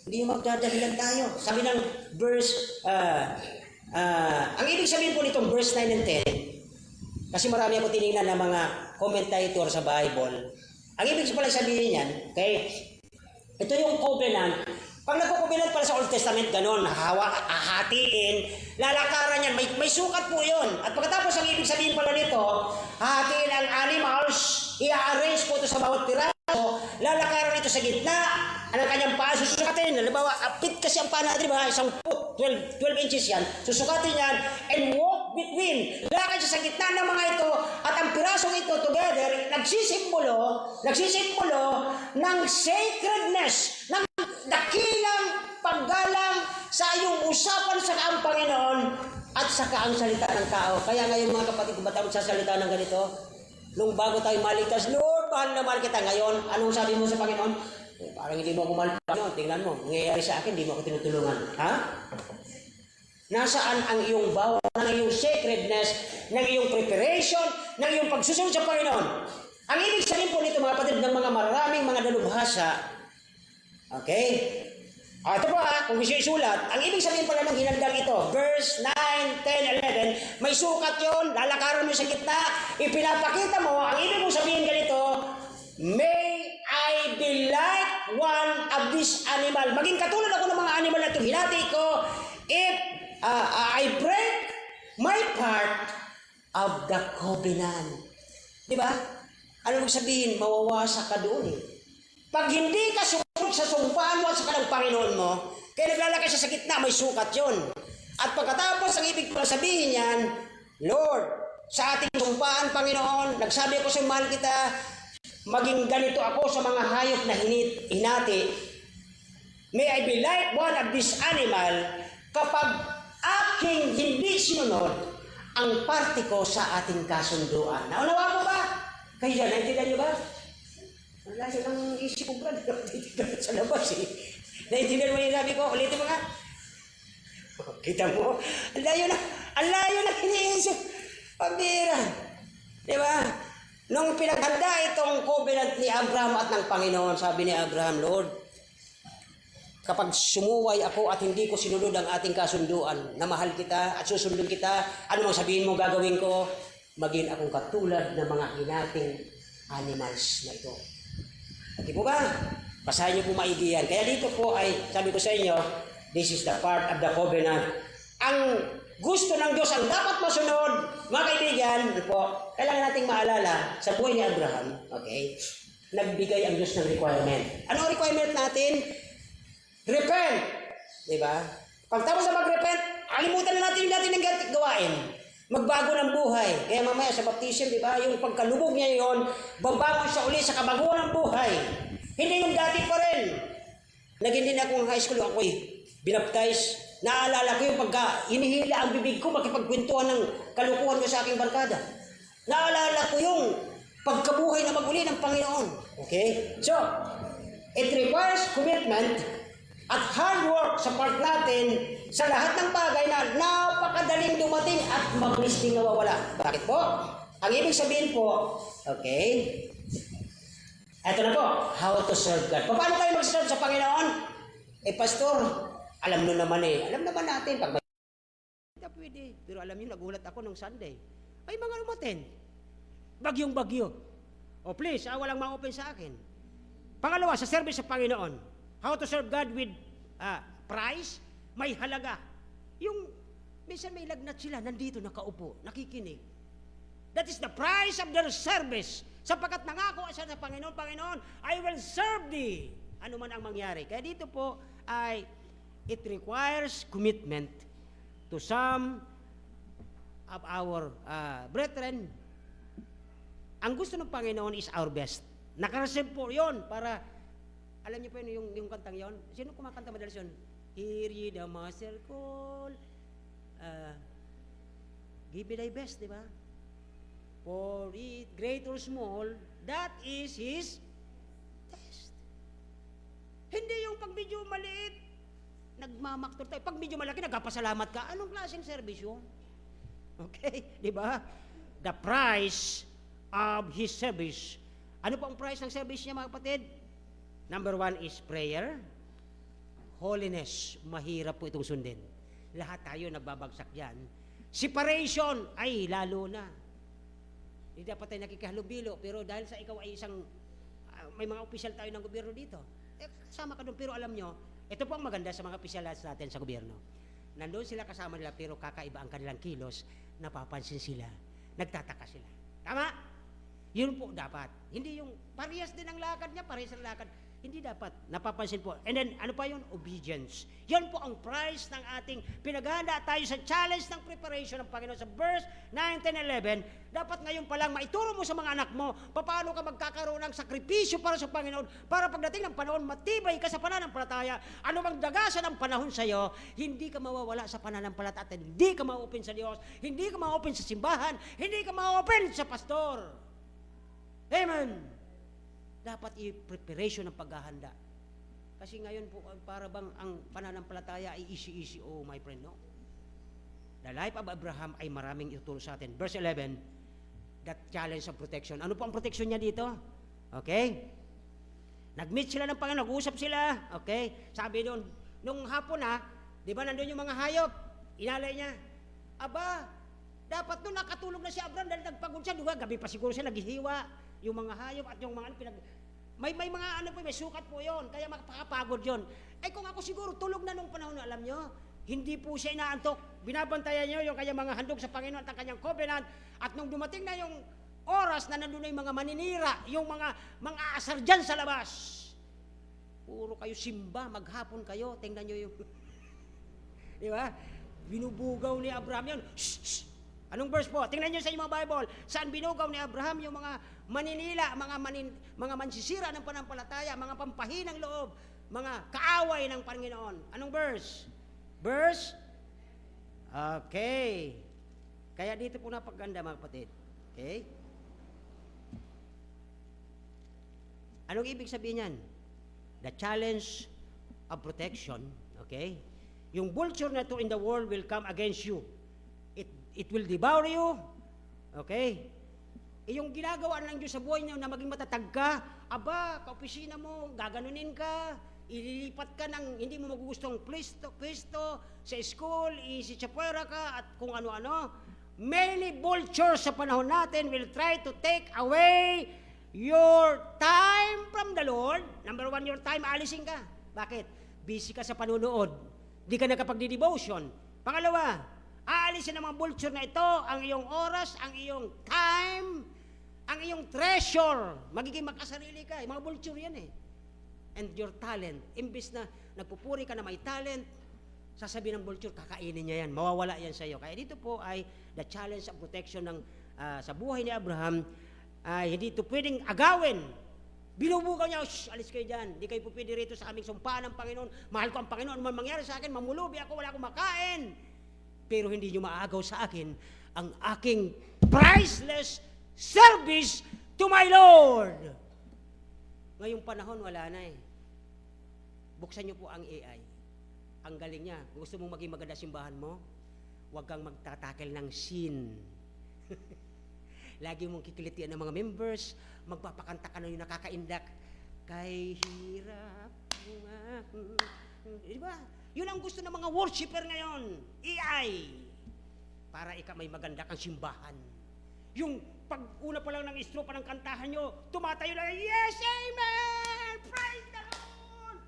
Hindi magdadahilan tayo. Sabi ng verse, ang ibig sabihin po nitong verse 9 and 10, kasi marami ako tinignan ng mga commentator sa Bible. Ang ibig pala sabihin yan, okay, ito yung covenant. Pag nagko-covenant pala sa Old Testament, ganon, hahatiin, lalakaran yan, may sukat po yun. At pagkatapos, ang ibig sabihin pala nito, hahatiin ang animals, i-arrange po ito sa bawat piraso, lalakaran ito sa gitna, ang kanyang paa, susukatin. Halimbawa, apit kasi ang paa natin, isang foot, 12 inches yan, susukatin yan, and walk between. Lakad siya sa gitna ng mga ito, at ang pirasong ito together, nagsisimbolo ng sacredness, ng dakilang paggalang sa iyong usapan sa ang Panginoon, at nagsasaka ang salita ng tao. Kaya ngayon mga kapatid, ba't ako sasalita ng ganito? Nung bago tayo maligtas, Lord, mahal na mahal kita. Ngayon, anong sabi mo sa Panginoon? Parang hindi mo ako mahal, Panginoon. Tingnan mo, nangyayari sa akin, hindi mo ako tinutulungan. Ha? Nasaan ang iyong bawal, ng iyong sacredness, ng iyong preparation, ng iyong pagsusunod sa Panginoon? Ang ibig sabihin po nito mga kapatid ng mga maraming mga dalubhasa, okay? Ito po kung gusto isulat, ang ibig sabihin pala ng hinagdang ito, verse 9, 10, 11, may sukat yon, lalakaran mo sa gitna, ipinapakita mo, ang ibig mong sabihin ganito, may I be like one of this animal. Maging katulad ako ng mga animal na ito, hinati ko, if I break my part of the covenant. Di ba? Ano ibig sabihin? Mawawasa ka doon eh. Pag hindi ka sumunod sa sumpaan mo at sa kanang Panginoon mo, kaya naglalakay siya sa gitna, may sukat yun. At pagkatapos, ang ibig pala sabihin yan, Lord, sa ating sumpaan, Panginoon, nagsabi ako sa mahal kita, maging ganito ako sa mga hayop na hinati. May I be like one of this animal kapag aking hindi sinunod ang parte ko sa ating kasunduan. Naunawa mo ba? Kaya naintindihan niyo ba? Ang layo ng isip ko, brad. Naintindihan sa labas eh. Naintindihan mo yung sabi ko? Ulitin mo nga. Kita mo? Ang layo na iniisip. Pambira. Di ba? Nung pinaghanda itong covenant ni Abraham at ng Panginoon, sabi ni Abraham, Lord, kapag sumuway ako at hindi ko sinunod ang ating kasunduan, na mahal kita at susundin kita, ano mang sabihin mo gagawin ko? Maging akong katulad ng mga hinating animals na ito. Hindi po ba? Basahin niyo po maidiyan. Kaya dito po ay, sabi ko sa inyo, this is the part of the covenant. Ang gusto ng Diyos, ang dapat masunod, mga kaibigan, po, kailangan nating maalala sa buhay ni Abraham, okay, nagbigay ang Diyos ng requirement. Ano ang requirement natin? Repent. Diba? Pagtapos na mag-repent, alimutan na natin yung dati ng gawain. Magbago ng buhay. Kaya mamaya sa baptism, di ba, yung pagkalubog niya yon, babangon siya uli sa kabaguhan ng buhay. Hindi yung dati pa rin. Naging din akong high school, ako'y binaptize. Naalala ko yung pagka inihila ang bibig ko, makipagkwentuhan ng kalukuhan ko sa aking barkada. Naalala ko yung pagkabuhay na maguli ng Panginoon. Okay? So, it requires commitment at hard work sa part natin sa lahat ng bagay na napakadaling dumating at mabilis din nawawala. Bakit po? Ang ibig sabihin po, okay, eto na po, how to serve God. Paano tayo mag-serve sa Panginoon? Pastor, alam nyo naman eh. Alam naman natin. Pag may... Pwede. Pero alam nyo, nagulat ako nung Sunday. Ay, mga lumaten. Bagyong bagyo. O please, walang ma-open sa akin. Pangalawa, sa service sa Panginoon. How to serve God with price, may halaga. Yung, minsan may lagnat sila, nandito nakaupo, nakikinig. That is the price of their service. Sapagkat nangako siya sa Panginoon, Panginoon, I will serve thee. Ano man ang mangyari. Kaya dito po ay, it requires commitment to some of our brethren. Ang gusto ng Panginoon is our best. Nakareserve po yun para, alam niyo po yun, yung kantang yon. Sino kumakanta madalas yun? Hear ye the master call. Give me thy best, di ba? For it, great or small, that is His best. Hindi yung pag medyo maliit, nagmamaktor tayo. Pag medyo malaki, nagpapasalamat ka. Anong klaseng service yun? Okay, di ba? The price of His service. Ano po ang price ng service niya, mga kapatid? Number 1 is prayer. Holiness, mahirap po itong sundin. Lahat tayo nababagsak dyan. Separation, ay lalo na. Hindi dapat tayo nakikihalubilo, pero dahil sa ikaw ay isang, may mga opisyal tayo ng gobyerno dito, kasama ka doon, pero alam nyo, ito po ang maganda sa mga opisyal natin sa gobyerno. Nandun sila kasama nila, pero kakaiba ang kanilang kilos, napapansin sila, nagtataka sila. Tama? Yun po dapat. Hindi yung parehas din ang lakad niya, parehas ang lakad.
Hindi dapat. Napapansin po. And then, ano pa yun? Obedience. Yan po ang price ng ating pinaghahanda tayo sa challenge ng preparation ng Panginoon. Sa verse 9, 10, 11, dapat ngayon pa lang maituro mo sa mga anak mo paano ka magkakaroon ng sakripisyo para sa Panginoon para pagdating ng panahon, matibay ka sa pananampalataya. Ano mang dagasan ang panahon sa iyo, hindi ka mawawala sa pananampalataya at hindi ka ma-open sa Diyos, hindi ka ma-open sa simbahan, hindi ka ma-open sa pastor. Amen. Dapat i-preparation ng paghahanda. Kasi ngayon po, para bang ang pananampalataya ay easy-easy, oh my friend, no? The life of Abraham ay maraming ituturo sa atin. Verse 11, that challenge of protection. Ano po ang protection niya dito? Okay? Nag-meet sila ng Panginoon, nag-uusap sila. Okay? Sabi doon, nung hapon di ba nandun yung mga hayop? Inalay niya. Aba, dapat doon nakatulog na si Abraham dahil nagpagod siya. Diba? Gabi pa siguro siya naghihiwa. Yung mga hayop at yung mga may mga may sukat po yon, kaya makapagod yon. Ay kung ako siguro tulog na nung panahon na alam nyo, hindi po siya inaantok. Binabantayan nyo yung kanyang mga handog sa Panginoon at ang kanyang covenant. At nung dumating na yung oras na nandun na yung mga maninira, yung mga asar dyan sa labas, puro kayo simba, maghapon kayo, tingnan nyo yung di ba? Binubugaw ni Abraham yun. Shh, shh. Anong verse po? Tingnan nyo sa inyong mga Bible. Saan binugaw ni Abraham yung mga maninila, mga mansisira ng panampalataya, mga pampahinang loob, mga kaaway ng Panginoon. Anong verse? Verse? Okay. Kaya dito po napaganda mga kapatid. Okay? Anong ibig sabihin yan? The challenge of protection. Okay? Yung vulture na to in the world will come against you. It will devour you. Okay? Yung ginagawa ng Diyos sa buhay niyo na maging matatag ka, aba, kaopisina mo, gaganunin ka, ililipat ka ng hindi mo magugustong pwesto, sa school, isichapuera ka, at kung ano-ano. Many vultures sa panahon natin will try to take away your time from the Lord. Number one, your time, alisin ka. Bakit? Busy ka sa panunood. Di ka nakapagdi-devotion. Pangalawa, aalisin ng mga vulture na ito ang iyong oras, ang iyong time, ang iyong treasure. Magiging makasarili ka. Mga vulture yan eh. And your talent. Imbis na nagpupuri ka na may talent, sasabihin ng vulture, kakainin niya yan. Mawawala yan sa iyo. Kaya dito po ay the challenge of protection ng sa buhay ni Abraham ay hindi ito pwedeng agawin. Binubugaw niya, shh, alis kayo dyan. Hindi kayo po pwede rito sa aming sumpaan ng Panginoon. Mahal ko ang Panginoon. Ano man mangyari sa akin, mamulubi ako, wala akong makain. Pero hindi nyo maagaw sa akin ang aking priceless service to my Lord. Ngayong panahon, wala na eh. Buksan nyo po ang AI. Ang galing niya. Gusto mong maging maganda simbahan mo? Huwag kang magtatakel ng sin. Lagi mong kikilitian ng mga members, magpapakanta ka na yung nakakaindak. Kay hirap nga. Diba? Yun ang gusto ng mga worshiper ngayon. AI. Para may maganda kang simbahan. Yung pag-una pa lang ng istropa ng kantahan nyo, tumatayo lang, yes, amen! Praise the Lord!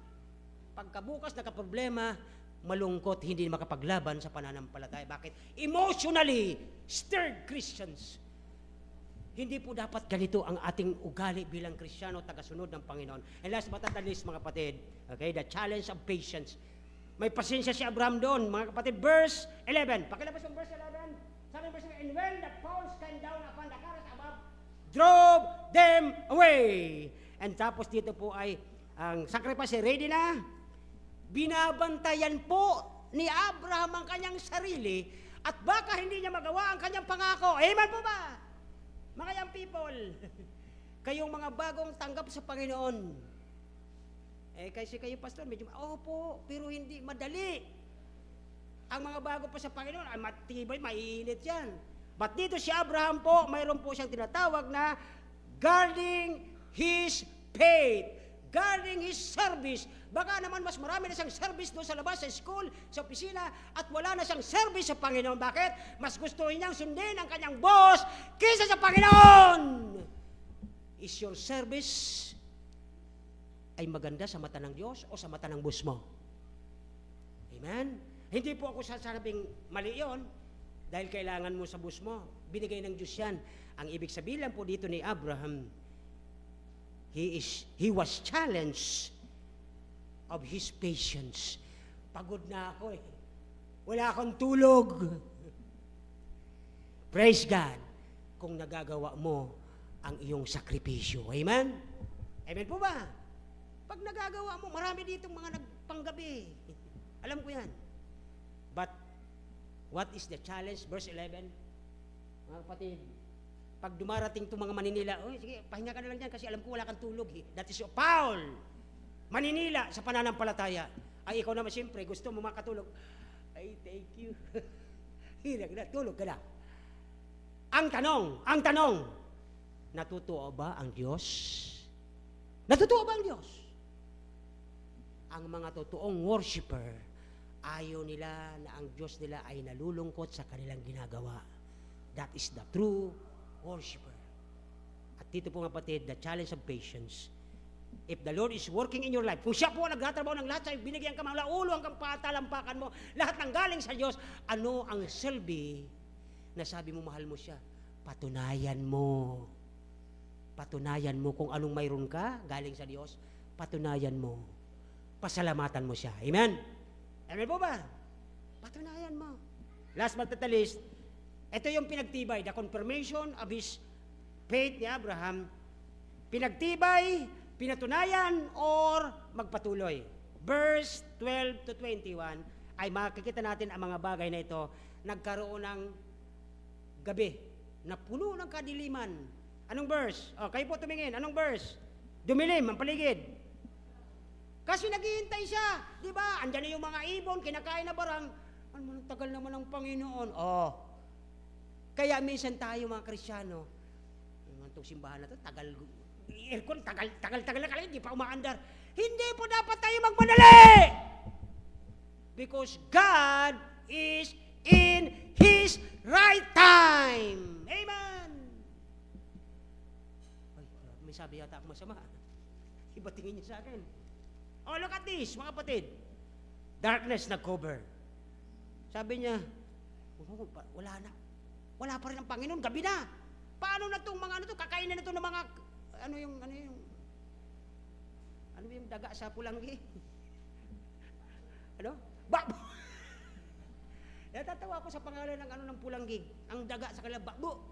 Pagkabukas nakaproblema, malungkot, hindi makapaglaban sa pananampalataya. Bakit? Emotionally stirred Christians. Hindi po dapat ganito ang ating ugali bilang Kristiyano, tagasunod ng Panginoon. And last but not least, mga kapatid, okay, the challenge of patience. May pasensya si Abraham doon, mga kapatid. Verse 11. Pakilabas yung verse 11. Sabi ng verse 11, and when the fowls came down upon the carrots above, drove them away. And tapos dito po ay, ang sacrifice ready na. Binabantayan po ni Abraham ang kanyang sarili at baka hindi niya magawa ang kanyang pangako. Amen po ba? Mga young people, kayong mga bagong tanggap sa Panginoon, kasi kayo, pastor, medyo, po, pero hindi madali. Ang mga bago pa sa Panginoon, ay matibay, maiinit yan. But dito si Abraham po, mayroon po siyang tinatawag na guarding his faith, guarding his service. Baka naman mas marami na siyang service doon sa labas, sa school, sa opisina, at wala na siyang service sa Panginoon. Bakit? Mas gusto niyang sundin ang kanyang boss kaysa sa Panginoon. Is your service ay maganda sa mata ng Diyos o sa mata ng boss mo? Amen? Hindi po ako sasabing mali yun dahil kailangan mo sa boss mo. Binigay ng Diyos yan. Ang ibig sabihin lang po dito ni Abraham, he was challenged of his patience. Pagod na ako eh. Wala akong tulog. Praise God kung nagagawa mo ang iyong sakripisyo. Amen? Amen po ba? Pag nagagawa mo, marami ditong mga nagpanggabi. Alam ko yan. But, what is the challenge? Verse 11. Mga kapatid, pag dumarating itong mga maninila, sige, pahinga ka na lang dyan kasi alam ko wala kang tulog. That is your Paul. Maninila sa pananampalataya. Ay, ikaw naman siyempre, gusto mo makatulog. Ay, thank you. Hirag na, tulog ka na. Ang tanong, natutuo ba ang Diyos? Natutuo ba ang Diyos? Ang mga totoong worshiper, ayaw nila na ang Diyos nila ay nalulungkot sa kanilang ginagawa. That is the true worshiper. At dito po mga kapatid, the challenge of patience. If the Lord is working in your life, kung siya po ang nagtatrabaho ng lahat sa'yo, binigyan ka mga laulo hanggang patalampakan mo, lahat ng galing sa Diyos, ano ang silbi na sabi mo mahal mo siya? Patunayan mo. Patunayan mo kung anong mayroon ka, galing sa Diyos, patunayan mo. Pasalamatan mo siya. Amen? Amen po ba? Patunayan mo. Last but not the least, ito yung pinagtibay, the confirmation of his faith ni Abraham. Pinagtibay, pinatunayan, or magpatuloy. Verse 12 to 21 ay makikita natin ang mga bagay na ito. Nagkaroon ng gabi na puno ng kadiliman. Anong verse? Kayo po tumingin. Anong verse? Dumilim ang paligid. Kasi naghihintay siya. Di ba? Andyan na yung mga ibon, kinakain na barang. Ano, tagal naman ng Panginoon. Kaya minsan tayo mga Kristiyano, itong simbahan na to, aircon, tagal na kaya, hindi pa umaandar. Hindi po dapat tayo magmadali! Because God is in His right time. Amen! Ay, may sabi yata ako masama. Iba tingin niyo sa akin. Look at this, mga kapatid. Darkness na cover. Sabi niya, wala na. Wala pa rin ang Panginoon, gabi na. Paano na itong mga kakainin na ito ng mga, ano yung daga sa pulanggi? Ano? Bakbo! Natatawa ako sa pangalan ng pulanggi. Ang daga sa kanila, bakbo.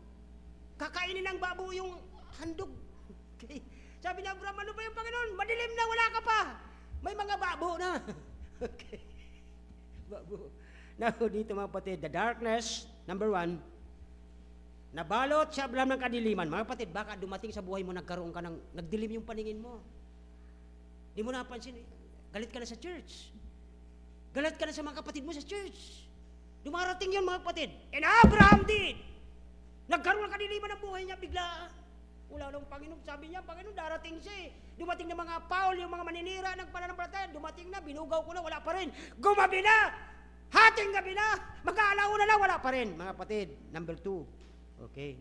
Kakainin ng babo yung handog. Okay. Sabi ni Abraham, ano ba yung Panginoon? Madilim na, wala ka pa. May mga babo na. Okay. Babo. Now, dito mga kapatid, the darkness, number 1, nabalot si Abraham ng kadiliman. Mga kapatid, baka dumating sa buhay mo, nagkaroon ka ng, nagdilim yung paningin mo. Di mo napansin, galit ka na sa church. Galit ka na sa mga kapatid mo sa church. Dumarating yun mga kapatid. And Abraham did. Nagkaroon ng kadiliman ng buhay niya, bigla. Wala nang Panginoon. Sabi niya, Panginoon, darating siya eh. Dumating na mga Paul, yung mga maninira ng pananampalataya. Dumating na, binugaw ko na, wala pa rin. Gumabi na! Hating gabi na! Mag-aalauna na, wala pa rin. Mga kapatid, number 2. Okay.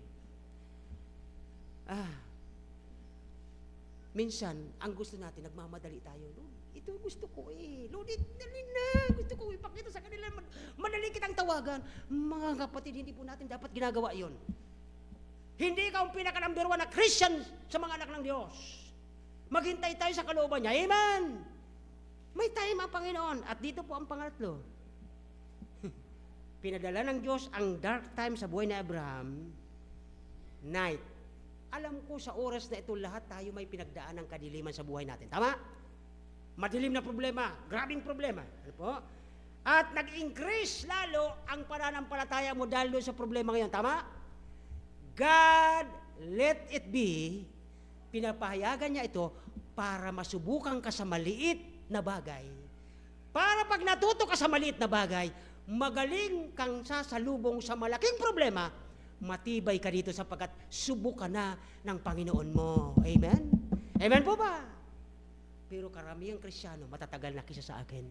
Minsan, ang gusto natin, nagmamadali tayo. Lord, ito gusto ko eh. Lord, dali na. Gusto ko ipakita sa kanila. Madali kitang tawagan. Mga kapatid, hindi po natin dapat ginagawa yon. Hindi ka ang pinaka-number 1 na Christian sa mga anak ng Diyos. Maghintay tayo sa kalooban niya. Amen! May time ang Panginoon. At dito po ang pangatlo. Pinadala ng Diyos ang dark time sa buhay ni Abraham, night. Alam ko sa oras na ito, lahat tayo may pinagdaan ng kadiliman sa buhay natin. Tama? Madilim na problema, grabing problema. Ano po? At nag-increase lalo ang pananampalataya mo dahil doon sa problema ngayon. Tama? God, let it be, pinapahayagan niya ito para masubukan ka sa maliit na bagay. Para pag natuto ka sa maliit na bagay, magaling kang sasalubong sa malaking problema, matibay ka dito sapagkat subukan na ng Panginoon mo. Amen? Amen po ba? Pero karamihang Kristiyano, matatagal na kisa sa akin,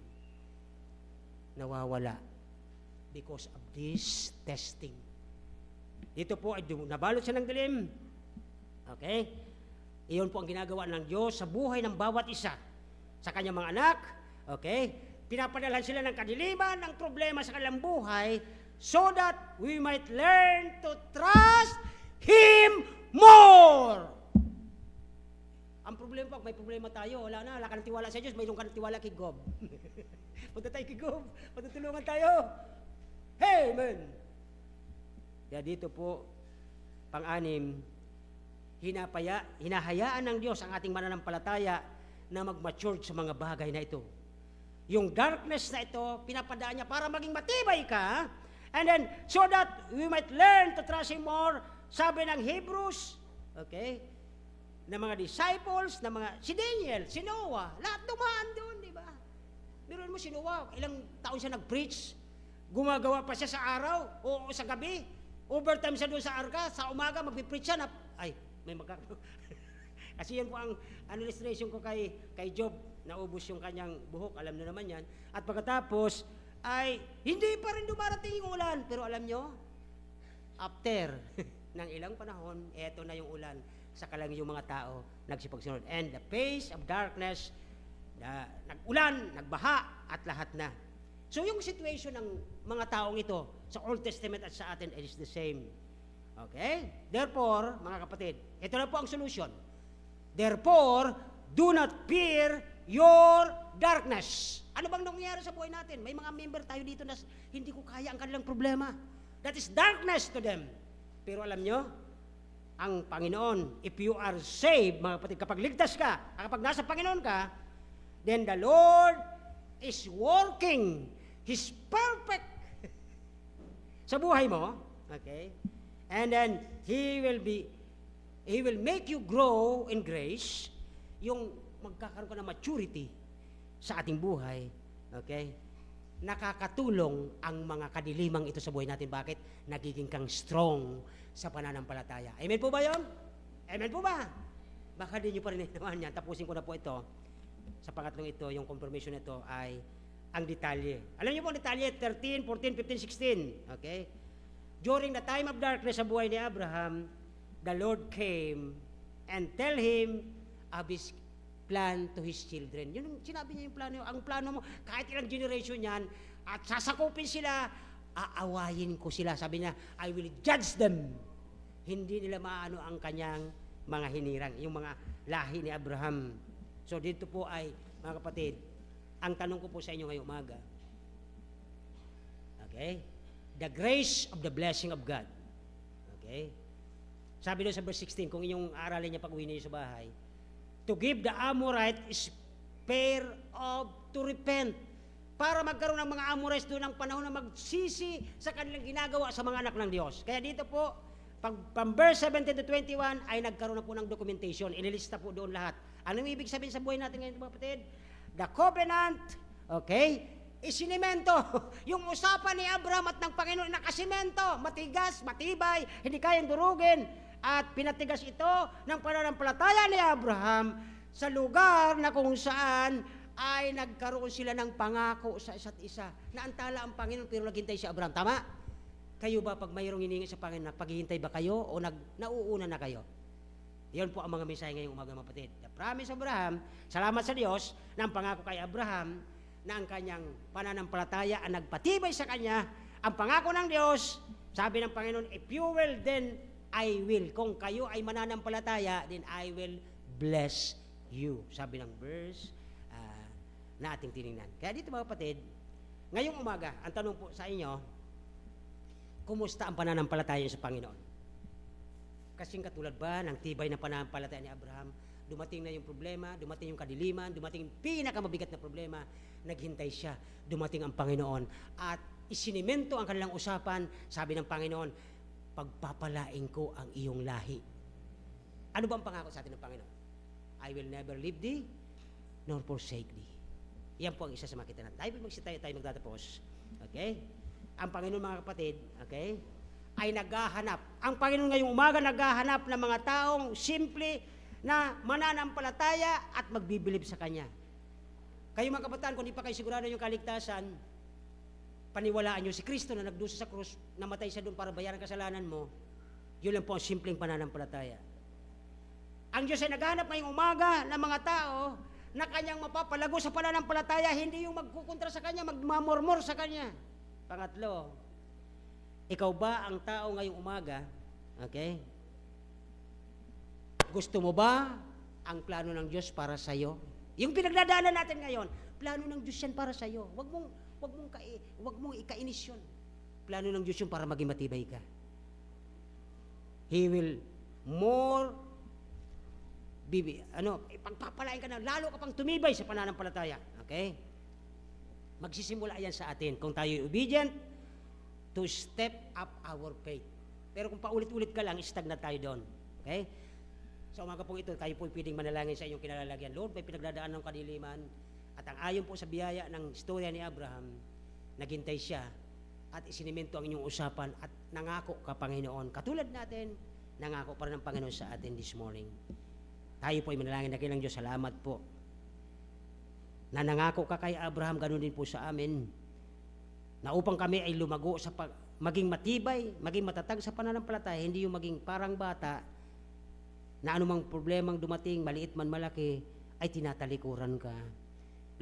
nawawala because of this testing. Dito po ay nabalot siya ng dilim. Okay? Iyon po ang ginagawa ng Diyos sa buhay ng bawat isa. Sa kanyang mga anak, okay? Pinapadalhan sila ng kadiliman, ng problema sa kanilang buhay so that we might learn to trust Him more. Ang problema pag may problema tayo, wala ka ng tiwala sa Diyos, mayroon ka ng tiwala kay Gob. Punta tayo kay Gob, patutulungan tayo. Amen! Kaya dito po, pang-anim, hinahayaan ng Diyos ang ating mananampalataya na mag-mature sa mga bagay na ito. Yung darkness na ito, pinapadaan niya para maging matibay ka, and then, so that we might learn to trust Him more, sabi ng Hebrews, okay, na mga disciples, na mga, si Daniel, si Noah, lahat dumaan doon, di ba? Biruin mo si Noah, ilang taon siya nag-preach, gumagawa pa siya sa araw o sa gabi, overtime siya doon sa arka, sa umaga magpipreach siya na, ay, may kasi yan po ang illustration ko kay Job, naubos yung kanyang buhok, alam na naman yan, at pagkatapos, ay, hindi pa rin dumarating yung ulan, pero alam nyo, after ng ilang panahon, eto na yung ulan, saka lang yung mga tao nagsipagsunod. And the face of darkness, nag-ulan, nagbaha, at lahat na. So yung situation ng mga taong ito sa Old Testament at sa atin is the same. Okay? Therefore, mga kapatid, ito na po ang solution. Therefore, do not fear your darkness. Ano bang nangyayari sa buhay natin? May mga member tayo dito na hindi ko kaya ang kanilang problema. That is darkness to them. Pero alam nyo, ang Panginoon, if you are saved, mga kapatid, kapag ligtas ka, kapag nasa Panginoon ka, then the Lord is working His perfect sa buhay mo, okay? And then, He will make you grow in grace, yung magkakaroon ka ng maturity sa ating buhay, okay? Nakakatulong ang mga kadilimang ito sa buhay natin. Bakit? Nagiging kang strong sa pananampalataya. Amen po ba yun? Amen po ba? Baka di nyo pa rin naman yan. Tapusin ko na po ito. Sa pangatlong ito, yung confirmation nito ay ang detalye. Alam niyo po ang detalye, 13, 14, 15, 16. Okay? During the time of darkness sa buhay ni Abraham, the Lord came and tell him of His plan to His children. Yun, sinabi niya yung plano. Ang plano mo, kahit ilang generation yan, at sasakupin sila, aawayin ko sila. Sabi niya, I will judge them. Hindi nila maano ang kanyang mga hinirang, yung mga lahi ni Abraham. So dito po ay, mga kapatid, ang tanong ko po sa inyo ngayong umaga, okay? The grace of the blessing of God. Okay? Sabi doon sa verse 16, kung inyong aralin niya pag-uwi niyo sa bahay, to give the Amorite spare of to repent, para magkaroon ng mga Amorites doon ang panahon na magsisi sa kanilang ginagawa sa mga anak ng Diyos. Kaya dito po, pag verse 17 to 21 ay nagkaroon na po ng documentation, inilista po doon lahat. Anong ibig sabihin sa buhay natin ngayon, mga kapatid? The covenant, okay, isinimento. Yung usapan ni Abraham at ng Panginoon nakasimento, matigas, matibay, hindi kayang durugin. At pinatigas ito ng pananampalataya ni Abraham sa lugar na kung saan ay nagkaroon sila ng pangako sa isa't isa. Naantala ang Panginoon pero naghintay si Abraham. Tama? Kayo ba pag mayroong hiningi sa Panginoon, paghihintay ba kayo o nauuna na kayo? Yan po ang mga mensahe ngayong umaga, mga kapatid. The promise of Abraham, salamat sa Diyos ng pangako kay Abraham na ang kanyang pananampalataya ang nagpatibay sa kanya. Ang pangako ng Diyos, sabi ng Panginoon, if you will, then I will. Kung kayo ay mananampalataya, then I will bless you. Sabi ng verse na ating tinignan. Kaya dito, mga kapatid, ngayong umaga, ang tanong po sa inyo, kumusta ang pananampalataya sa Panginoon? Kasing katulad ba ng tibay na pananampalataya ni Abraham, dumating na yung problema, dumating yung kadiliman, dumating yung pinakamabigat na problema, naghintay siya, dumating ang Panginoon, at isinimento ang kanilang usapan, sabi ng Panginoon, pagpapalain ko ang iyong lahi. Ano ba ang pangako sa atin ng Panginoon? I will never leave thee, nor forsake thee. Yan po ang isa sa makita natin. Tayo magtatapos. Okay? Ang Panginoon, mga kapatid, okay, ay naghahanap. Ang Panginoon ngayong umaga naghahanap ng mga taong simple na mananampalataya at magbibilib sa Kanya. Kayo mga kabataan, kung di pa kayo sigurado yung kaligtasan, paniwalaan nyo si Kristo na nagdusa sa krus, namatay siya doon para bayaran kasalanan mo, yun lang po ang simpleng pananampalataya. Ang Diyos ay naghahanap ngayong umaga ng mga tao na Kanyang mapapalago sa pananampalataya, hindi yung magkukontra sa Kanya, magmamormor sa Kanya. Pangatlo, ikaw ba ang tao ngayong umaga, okay? Gusto mo ba ang plano ng Diyos para sa iyo. Yung pinagdadaanan natin ngayon, plano ng Diyos yan para sa iyo. Wag mong ikainis yun. Plano ng Diyos yun para maging matibay ka. He will more pagpapalain ka na, lalo ka pang tumibay sa pananampalataya. Okay? Magsisimula yan sa atin kung tayo obedient to step up our faith. Pero kung paulit-ulit ka lang, stagnant tayo doon. Okay? Sa umaga pong ito, tayo po pwedeng manalangin sa inyong kinalalagyan. Lord, may pinagdadaan ng kadiliman at ang ayon po sa biyaya ng istorya ni Abraham, naghintay siya at isinimento ang inyong usapan at nangako ka, Panginoon. Katulad natin, nangako pa rin ng Panginoon sa atin this morning. Tayo po ay manalangin na kilang Diyos. Salamat po. Na nangako ka kay Abraham, ganoon din po sa amin. Na upang kami ay lumago sa maging matibay, maging matatag sa pananampalataya, hindi yung maging parang bata na anumang problemang dumating, maliit man malaki, ay tinatalikuran ka.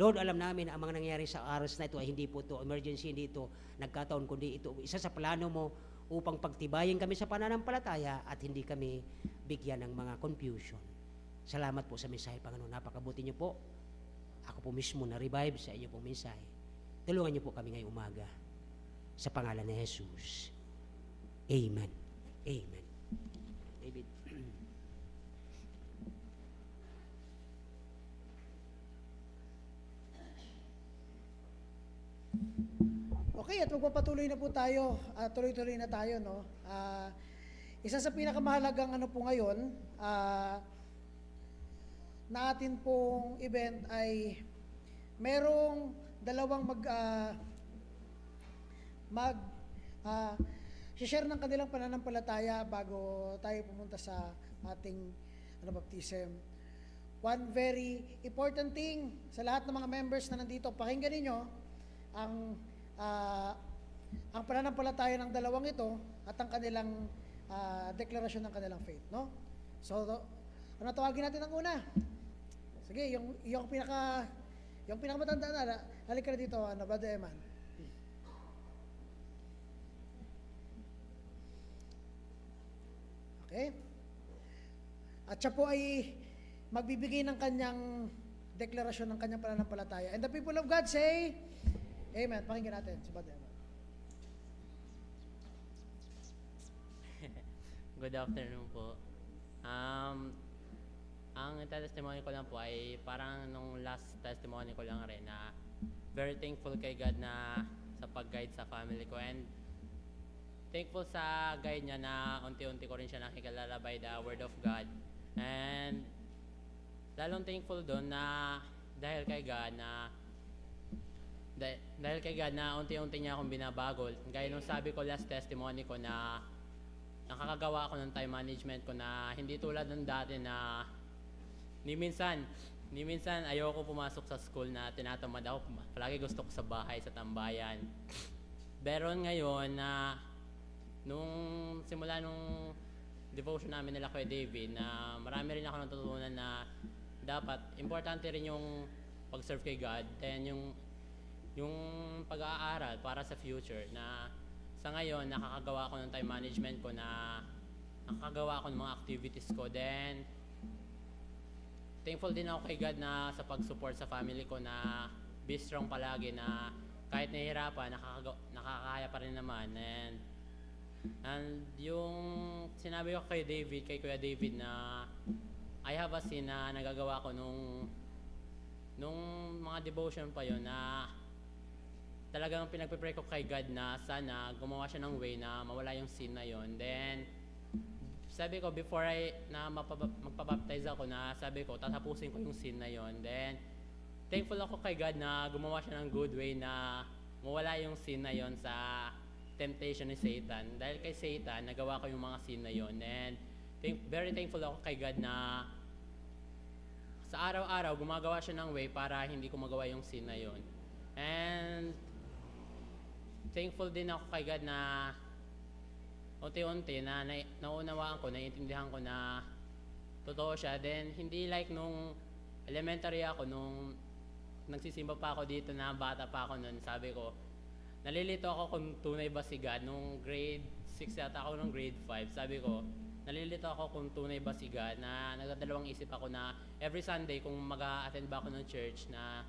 Lord, alam namin ang mga nangyayari sa oras na ito ay hindi po ito emergency, hindi ito nagkataon, kundi ito isa sa plano mo upang pagtibayin kami sa pananampalataya at hindi kami bigyan ng mga confusion. Salamat po sa mensahe, Panginoon. Napakabuti niyo po. Ako po mismo na-revive sa inyo pong mensahe. Tulungan niyo po kami ngayong umaga. Sa pangalan ni Jesus. Amen. Amen. David.
Okay, at magpapatuloy na po tayo. Tuloy-tuloy na tayo, no? Isa sa pinakamahalagang ano po ngayon, na atin pong event ay merong dalawang share ng kanilang pananampalataya bago tayo pumunta sa ating baptism. One very important thing sa lahat ng mga members na nandito, pakinggan ninyo ang pananampalataya ng dalawang ito at ang kanilang deklarasyon ng kanilang faith, no? So, ano tawagin natin ang una? Sige, yung pinakamatanda na, halika na dito, Brother Eman. Okay? At siya po ay magbibigay ng kanyang deklarasyon ng kanyang pananampalataya. And the people of God say, Amen. Pakinggan natin si Brother Eman.
Good afternoon po. Ang testimony ko lang po ay parang nung last testimony ko lang rin na very thankful kay God na sa pag-guide sa family ko, and thankful sa guide niya na unti-unti ko rin siya nakikilala by the Word of God, and lalong thankful doon na dahil kay God na unti-unti niya akong binabago. Gaya nung sabi ko last testimony ko na nakakagawa ako ng time management ko na hindi tulad ng dati na ni minsan ayoko pumasok sa school na tinatamad ako. Palagi gusto ko sa bahay, sa tambayan. Pero ngayon na nung simula nung devotion namin nila kay David, na marami rin ako natutunan na dapat importante rin yung pag-serve kay God, then yung pag-aaral para sa future, na sa ngayon nakakagawa ako ng time management ko, na nakakagawa ako ng mga activities ko. Then thankful din ako kay God na sa pag-support sa family ko, na be strong palagi, na kahit nahihirapan, nakakaya pa rin naman. And yung sinabi ko kay Kuya David na I have a sin na nagagawa ko nung mga devotion pa yon, na talagang pinagpipray ko kay God na sana gumawa siya ng way na mawala yung sin na yon. Then sabi ko before magpabaptize ako, na sabi ko tatapusin ko yung sin na yon. Then thankful ako kay God na gumawa siya ng good way na mawala yung sin na yon sa temptation ni Satan. Dahil kay Satan nagawa ko yung mga sin na yon. And very thankful ako kay God na sa araw-araw gumagawa siya ng way para hindi ko magawa yung sin na yon. And thankful din ako kay God na unti-unti na naunawaan ko, naiintindihan ko na totoo siya. Then hindi like nung elementary ako, nung nagsisimba pa ako dito, na bata pa ako nun, sabi ko nalilito ako kung tunay ba si God. Nung grade 6 yata ako, nung grade 5, sabi ko nalilito ako kung tunay ba si God, na nagdadalawang isip ako na every Sunday kung mag-a-attend ba ako ng church, na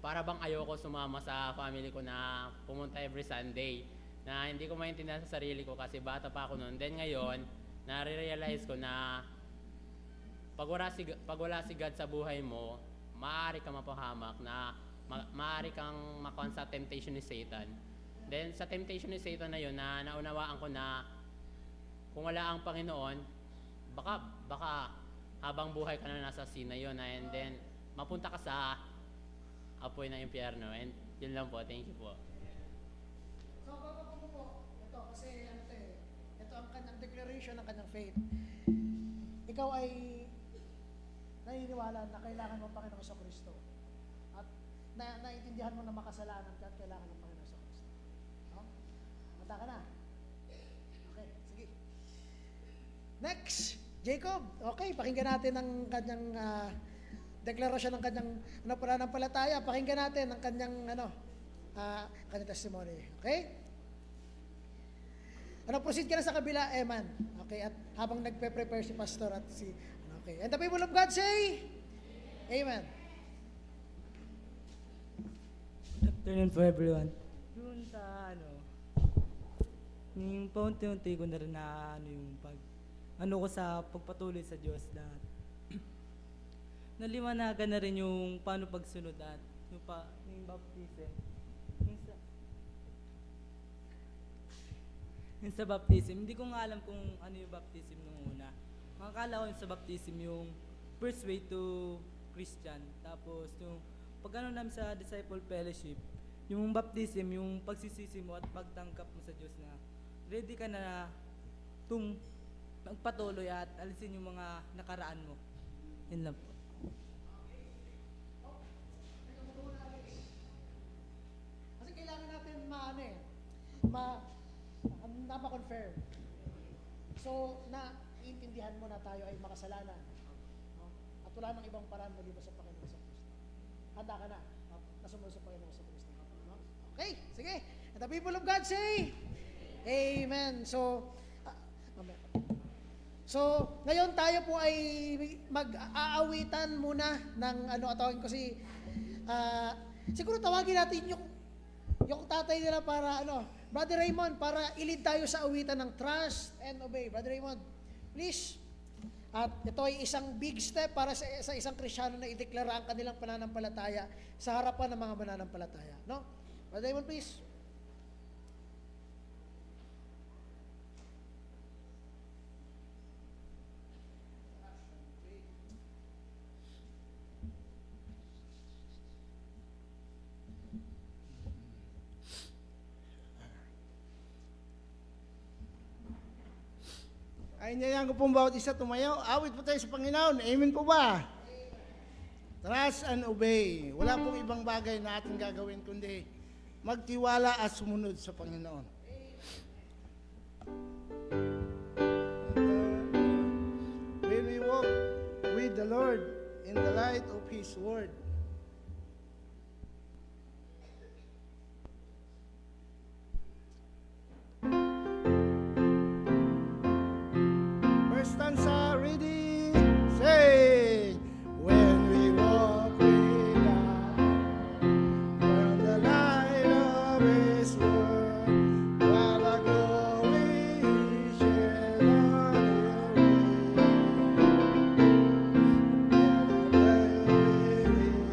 para bang ayoko sumama sa family ko na pumunta every Sunday, na hindi ko maintindihan sa sarili ko kasi bata pa ako noon. Then ngayon, nare-realize ko na pag wala si God sa buhay mo, maaari kang mapahamak, na maaari kang makuha sa temptation ni Satan. Then sa temptation ni Satan na yun, na naunawaan ko na kung wala ang Panginoon, baka habang buhay ka na nasa sin na yun, and then mapunta ka sa apoy ng impyerno. And yun lang po, thank you po.
So, bago po, ito kasi ito ang kanyang declaration ng kanyang faith. Ikaw ay naniniwala na kailangan mo ang Panginoon sa Kristo. At naiintindihan mo na makasalanan ka at kailangan ng Panginoon sa Kristo. No? Mata ka na. Okay, sige. Next, Jacob. Okay, pakinggan natin ang kanyang deklarasyon ng kanyang pananampalataya. Pakinggan natin ang kanyang kanyang testimony. Okay? Proceed ka na sa kabila, Eman. Okay, at habang nagpe-prepare si pastor at si okay. And the people of God say, Amen.
Good afternoon for everyone. Doon sa yung paunti-unti ko na rin na yung ko sa pagpatuloy sa Diyos, lahat. Naliwanagan na rin yung paano pagsunod at yung baptism. Yung sa baptism, hindi ko nga alam kung ano yung baptism nung una. Makakala ko yung sa baptism yung first way to Christian. Tapos yung pag namin sa disciple fellowship, yung baptism, yung pagsisisi mo at pagtangkap mo sa Diyos na ready ka na magpatuloy at alisin yung mga nakaraan mo. Yun lang po.
Kasi kailangan natin ma-confirm. So, naiintindihan mo na tayo ay makasalanan. No? At wala nang ibang paraan maliban sa Panginoon sa Kristo. Handa ka na. No? Nasunod sa Panginoon sa Kristo. No? Okay, sige. And the people of God say, Amen. So, ngayon tayo po ay mag-aawitan muna ng tawagin ko siguro tawagin natin yung tatay nila para Brother Raymond, para ilid tayo sa awitan ng Trust and Obey. Brother Raymond, please. At ito ay isang big step para sa isang Kristiyano na ideklara ang kanilang pananampalataya sa harapan ng mga mananampalataya. No? Brother Raymond, please.
Ay niyayang ko pong bawat isa tumayo. Awit po tayo sa Panginoon. Amen po ba? Trust and obey. Wala pong ibang bagay na ating gagawin kundi magtiwala at sumunod sa Panginoon. When we walk with the Lord in the light of His Word, stanza ready, say, when we walk with God, from the light of His Word, while our glory shed on the way,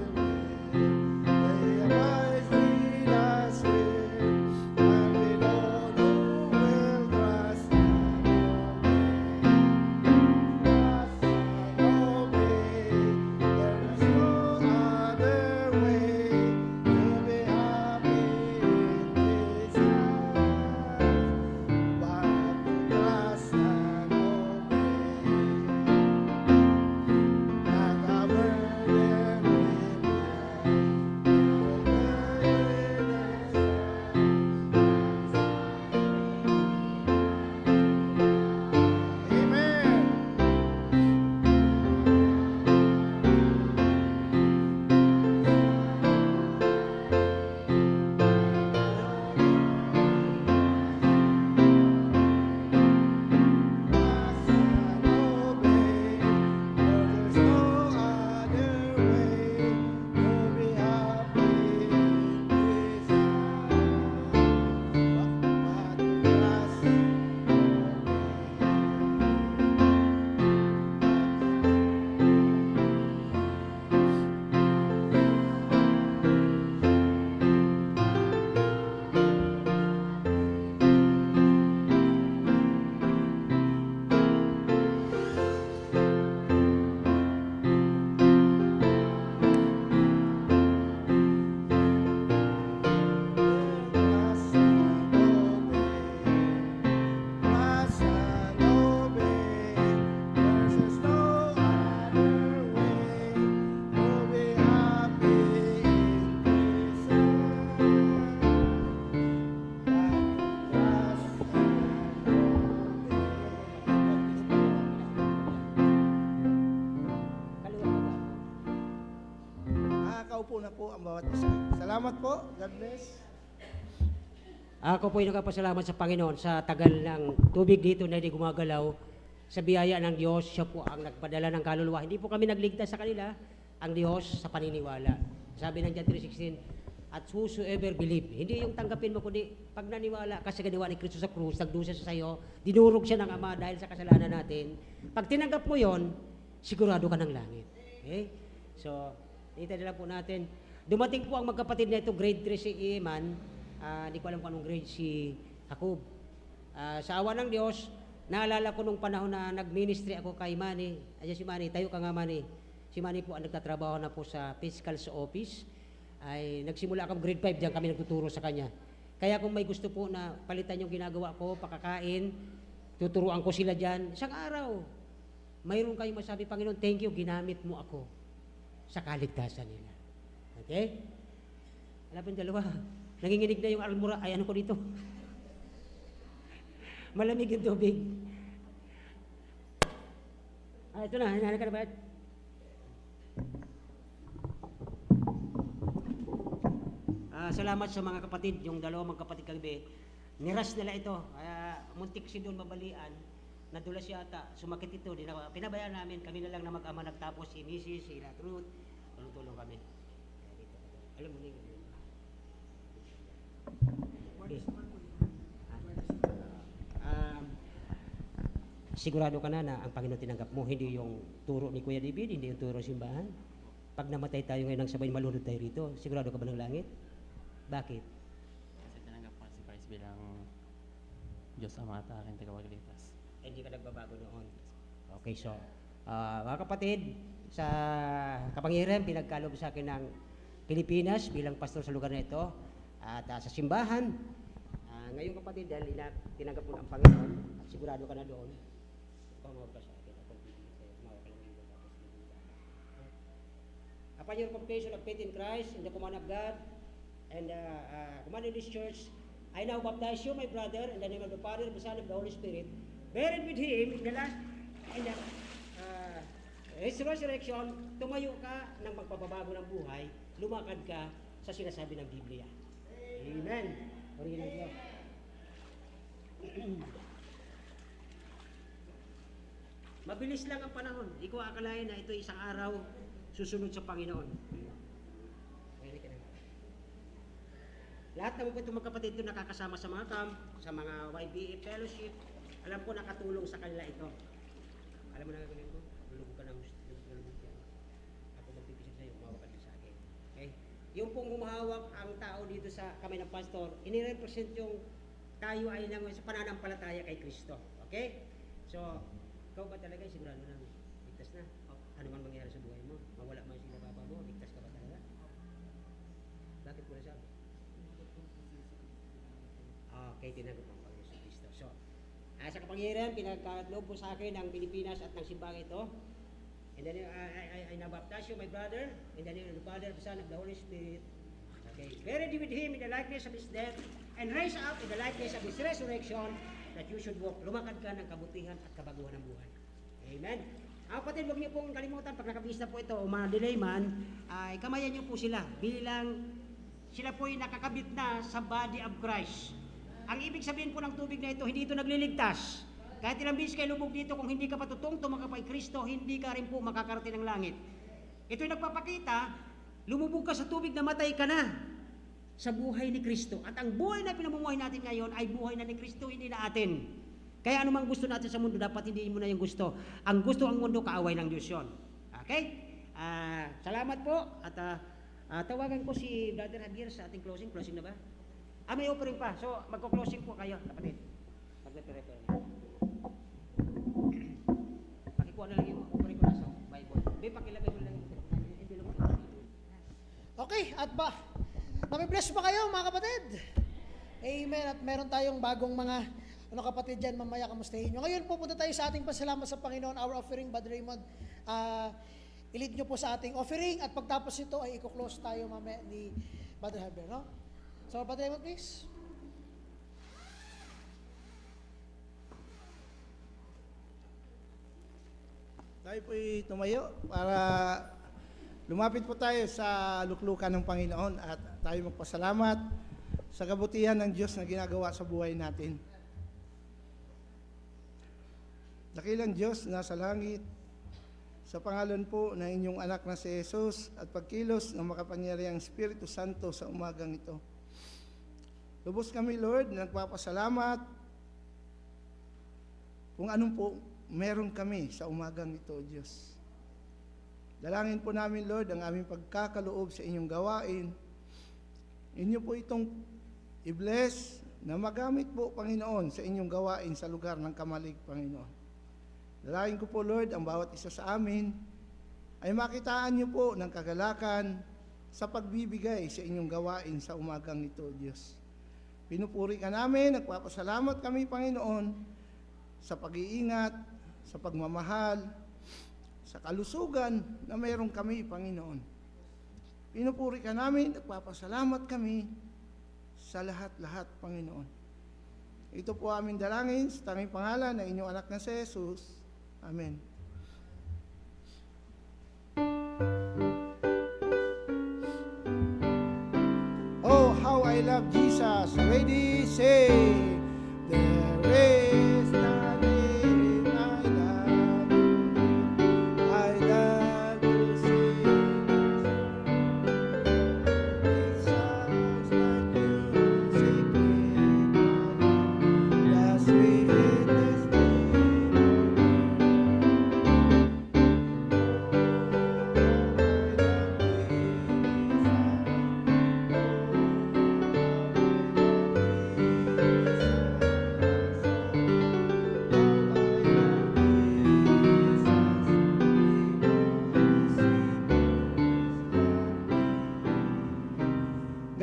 ang bawat isa. Salamat po. God bless.
Ako po'y nagpapasalamat sa Panginoon sa tagal ng tubig dito na hindi gumagalaw. Sa biyaya ng Diyos, siya po ang nagpadala ng kaluluwa. Hindi po kami nagligtas sa kanila, ang Diyos sa paniniwala. Sabi ng John 3:16, at whosoever believe, hindi yung tanggapin mo, kundi pag naniwala ka sa ginawa ni Kristo sa krus, nagdusa siya sa iyo, dinurog siya ng Ama dahil sa kasalanan natin. Pag tinanggap mo yon, sigurado ka ng langit. Okay? So, dito na lang po natin. Dumating po ang magkapatid na ito, grade 3 si Iman. Hindi ko alam kung anong grade si Jacob. Sa awa ng Diyos, naalala ko nung panahon na nag-ministry ako kay Manny. Ayan si Manny, tayo ka nga Manny. Si Manny po ang nagtatrabaho na po sa fiscal sa office. Ay nagsimula akong grade 5, diyan kami nagtuturo sa kanya. Kaya kung may gusto po na palitan yung ginagawa ko, pakakain, tuturuan ko sila diyan. Isang araw, mayroon kayong masabi, Panginoon, thank you, ginamit mo ako sa kaligtasan nila. Okay? Alam po yung dalawa, nanginginig na yung almura, ay ano ko dito? Malamig yung tubig. Ito na, hinahanap ka na ba? Salamat sa mga kapatid, yung dalawang magkapatid kagabi. Niras nila ito. Muntik si doon mabalian. Nadulas yata. Sumakit ito. Pinabayaan namin. Kami na lang na mag-ama nagtapos. Si Mrs., si Truth. Tulong-tulong kami. Alam mo niyo. Okay. Sigurado ka na ang Panginoon tinanggap mo. Hindi yung turo ni Kuya David. Hindi yung turo ng simbahan. Pag namatay tayo ngayon ng sabay, malunod tayo rito. Sigurado ka ba ng langit? Bakit?
Kasi tinanggap ko si Christ bilang Diyos Ama at aking tagapagligtas.
Hindi ka nagbabago noon. Okay, so, mga kapatid, sa kapangyarihan, pinagkaloob sa akin ng Pilipinas bilang pastor sa lugar na ito. At sa simbahan, ngayon kapatid, dahil tinanggap mo ang Panginoon, at sigurado ka na doon, pumawag ka sa akin. Upon your confession of faith in Christ, in the command of God, and command in this church, I now baptize you, my brother, in the name of the Father, the Son, and the Holy Spirit, buried with Him in the last, in the His resurrection, tumayo ka ng magpapabago ng buhay, lumakad ka sa sinasabi ng Biblia. Amen. Purihin ang Diyos. Mabilis lang ang panahon. Di ko akalain na ito isang araw susunod sa Panginoon. Lahat naman po itong magkapatid ito nakakasama sa mga camp, sa mga YBA fellowship. Alam ko nakatulong sa kanila ito. Alam mo na gagawin ko? Lulog ka ng lulog yan. Ako magpipisit sa'yo, umawak ka din sa akin. Okay? Yung pong humahawak ang tao dito sa kamay ng pastor, inirepresent yung tayo ay nang sa pananampalataya kay Kristo. Okay? So, ikaw ba talaga sigurado na ligtas na? Ano man mangyari sa buhay mo? Mawala man sila baba mo, ligtas ka ba talaga? Bakit mo nasabi? Okay, tinanggap ang Panginoon sa Kristo. So, sa kapangyarihan, pinagkaloob po sa akin ng Pilipinas at ng simbang ito. And then, I nabaptize you, my brother, in the name of the Father, the Son, of the Holy Spirit. Okay, buried with Him in the likeness of His death, and raised up in the likeness of His resurrection, that you should walk, lumakad ka ng kabutihan at kabaguhan ng buhay. Amen. Kapatid, huwag niyo pong kalimutan, pag nakabista po ito, o mga delay man, ay kamayan niyo po sila bilang sila po ay nakakabit na sa body of Christ. Ang ibig sabihin po ng tubig na ito, hindi ito nagliligtas. Kahit ilang beses kayo lubog dito, kung hindi ka patutong tumakap kay Kristo, hindi ka rin po makakarating ng langit. Ito'y nagpapakita, lumubog ka sa tubig, namatay ka na sa buhay ni Kristo. At ang buhay na pinamumuhay natin ngayon ay buhay na ni Kristo, hindi na atin. Kaya anumang gusto natin sa mundo, dapat hindi mo na yung gusto. Ang gusto ang mundo, kaaway ng Diyos yun. Okay? Salamat po. At tawagan ko si Brother Javier sa ating closing. Closing na ba? May offering pa. So, magko-closing po kayo, kapatid. Mag-refer na. Pakikuha na lang yung offering ko na sa Bible. May pakilagay mo lang yung envelope.
Okay, at ba? Nami-bless ba kayo mga kapatid? Amen. At meron tayong bagong mga kapatid dyan, mamaya kamustahin nyo. Ngayon pupunta tayo sa ating pasalamat sa Panginoon, our offering, Brother Raymond. I-lead nyo po sa ating offering at pagtapos ito ay i-close tayo mamaya ni Brother Heber, no? So, Brother Raymond, please.
Tayo po'y tumayo para Lumapit po tayo sa luklukan ng Panginoon at tayo magpasalamat sa kabutihan ng Diyos na ginagawa sa buhay natin. Dakilang Diyos na sa langit, sa pangalan po ng inyong anak na si Jesus at pagkilos ng makapangyarihang Espiritu Santo sa umagang ito. Lubos kami, Lord, nagpapasalamat kung anong po meron kami sa umagang ito, Diyos. Dalangin po namin, Lord, ang aming pagkakaloob sa inyong gawain. Inyo po itong i-bless na magamit po, Panginoon, sa inyong gawain sa lugar ng Kamalig, Panginoon. Dalangin ko po, Lord, ang bawat isa sa amin ay makitaan niyo po ng kagalakan sa pagbibigay sa inyong gawain sa umagang ito, Diyos. Pinupuri ka namin, nagpapasalamat kami, Panginoon, sa pag-iingat, sa pagmamahal, sa kalusugan na mayroon kami, Panginoon. Pinupuri ka namin, nagpapasalamat kami sa lahat-lahat, Panginoon. Ito po aming dalangin sa tanging pangalan ng inyong anak na si Jesus. Amen. Oh, how I love Jesus. Ready, say, there is nothing I love. I love to sing songs like music in the sweetest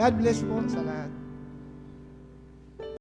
God bless po sa lahat.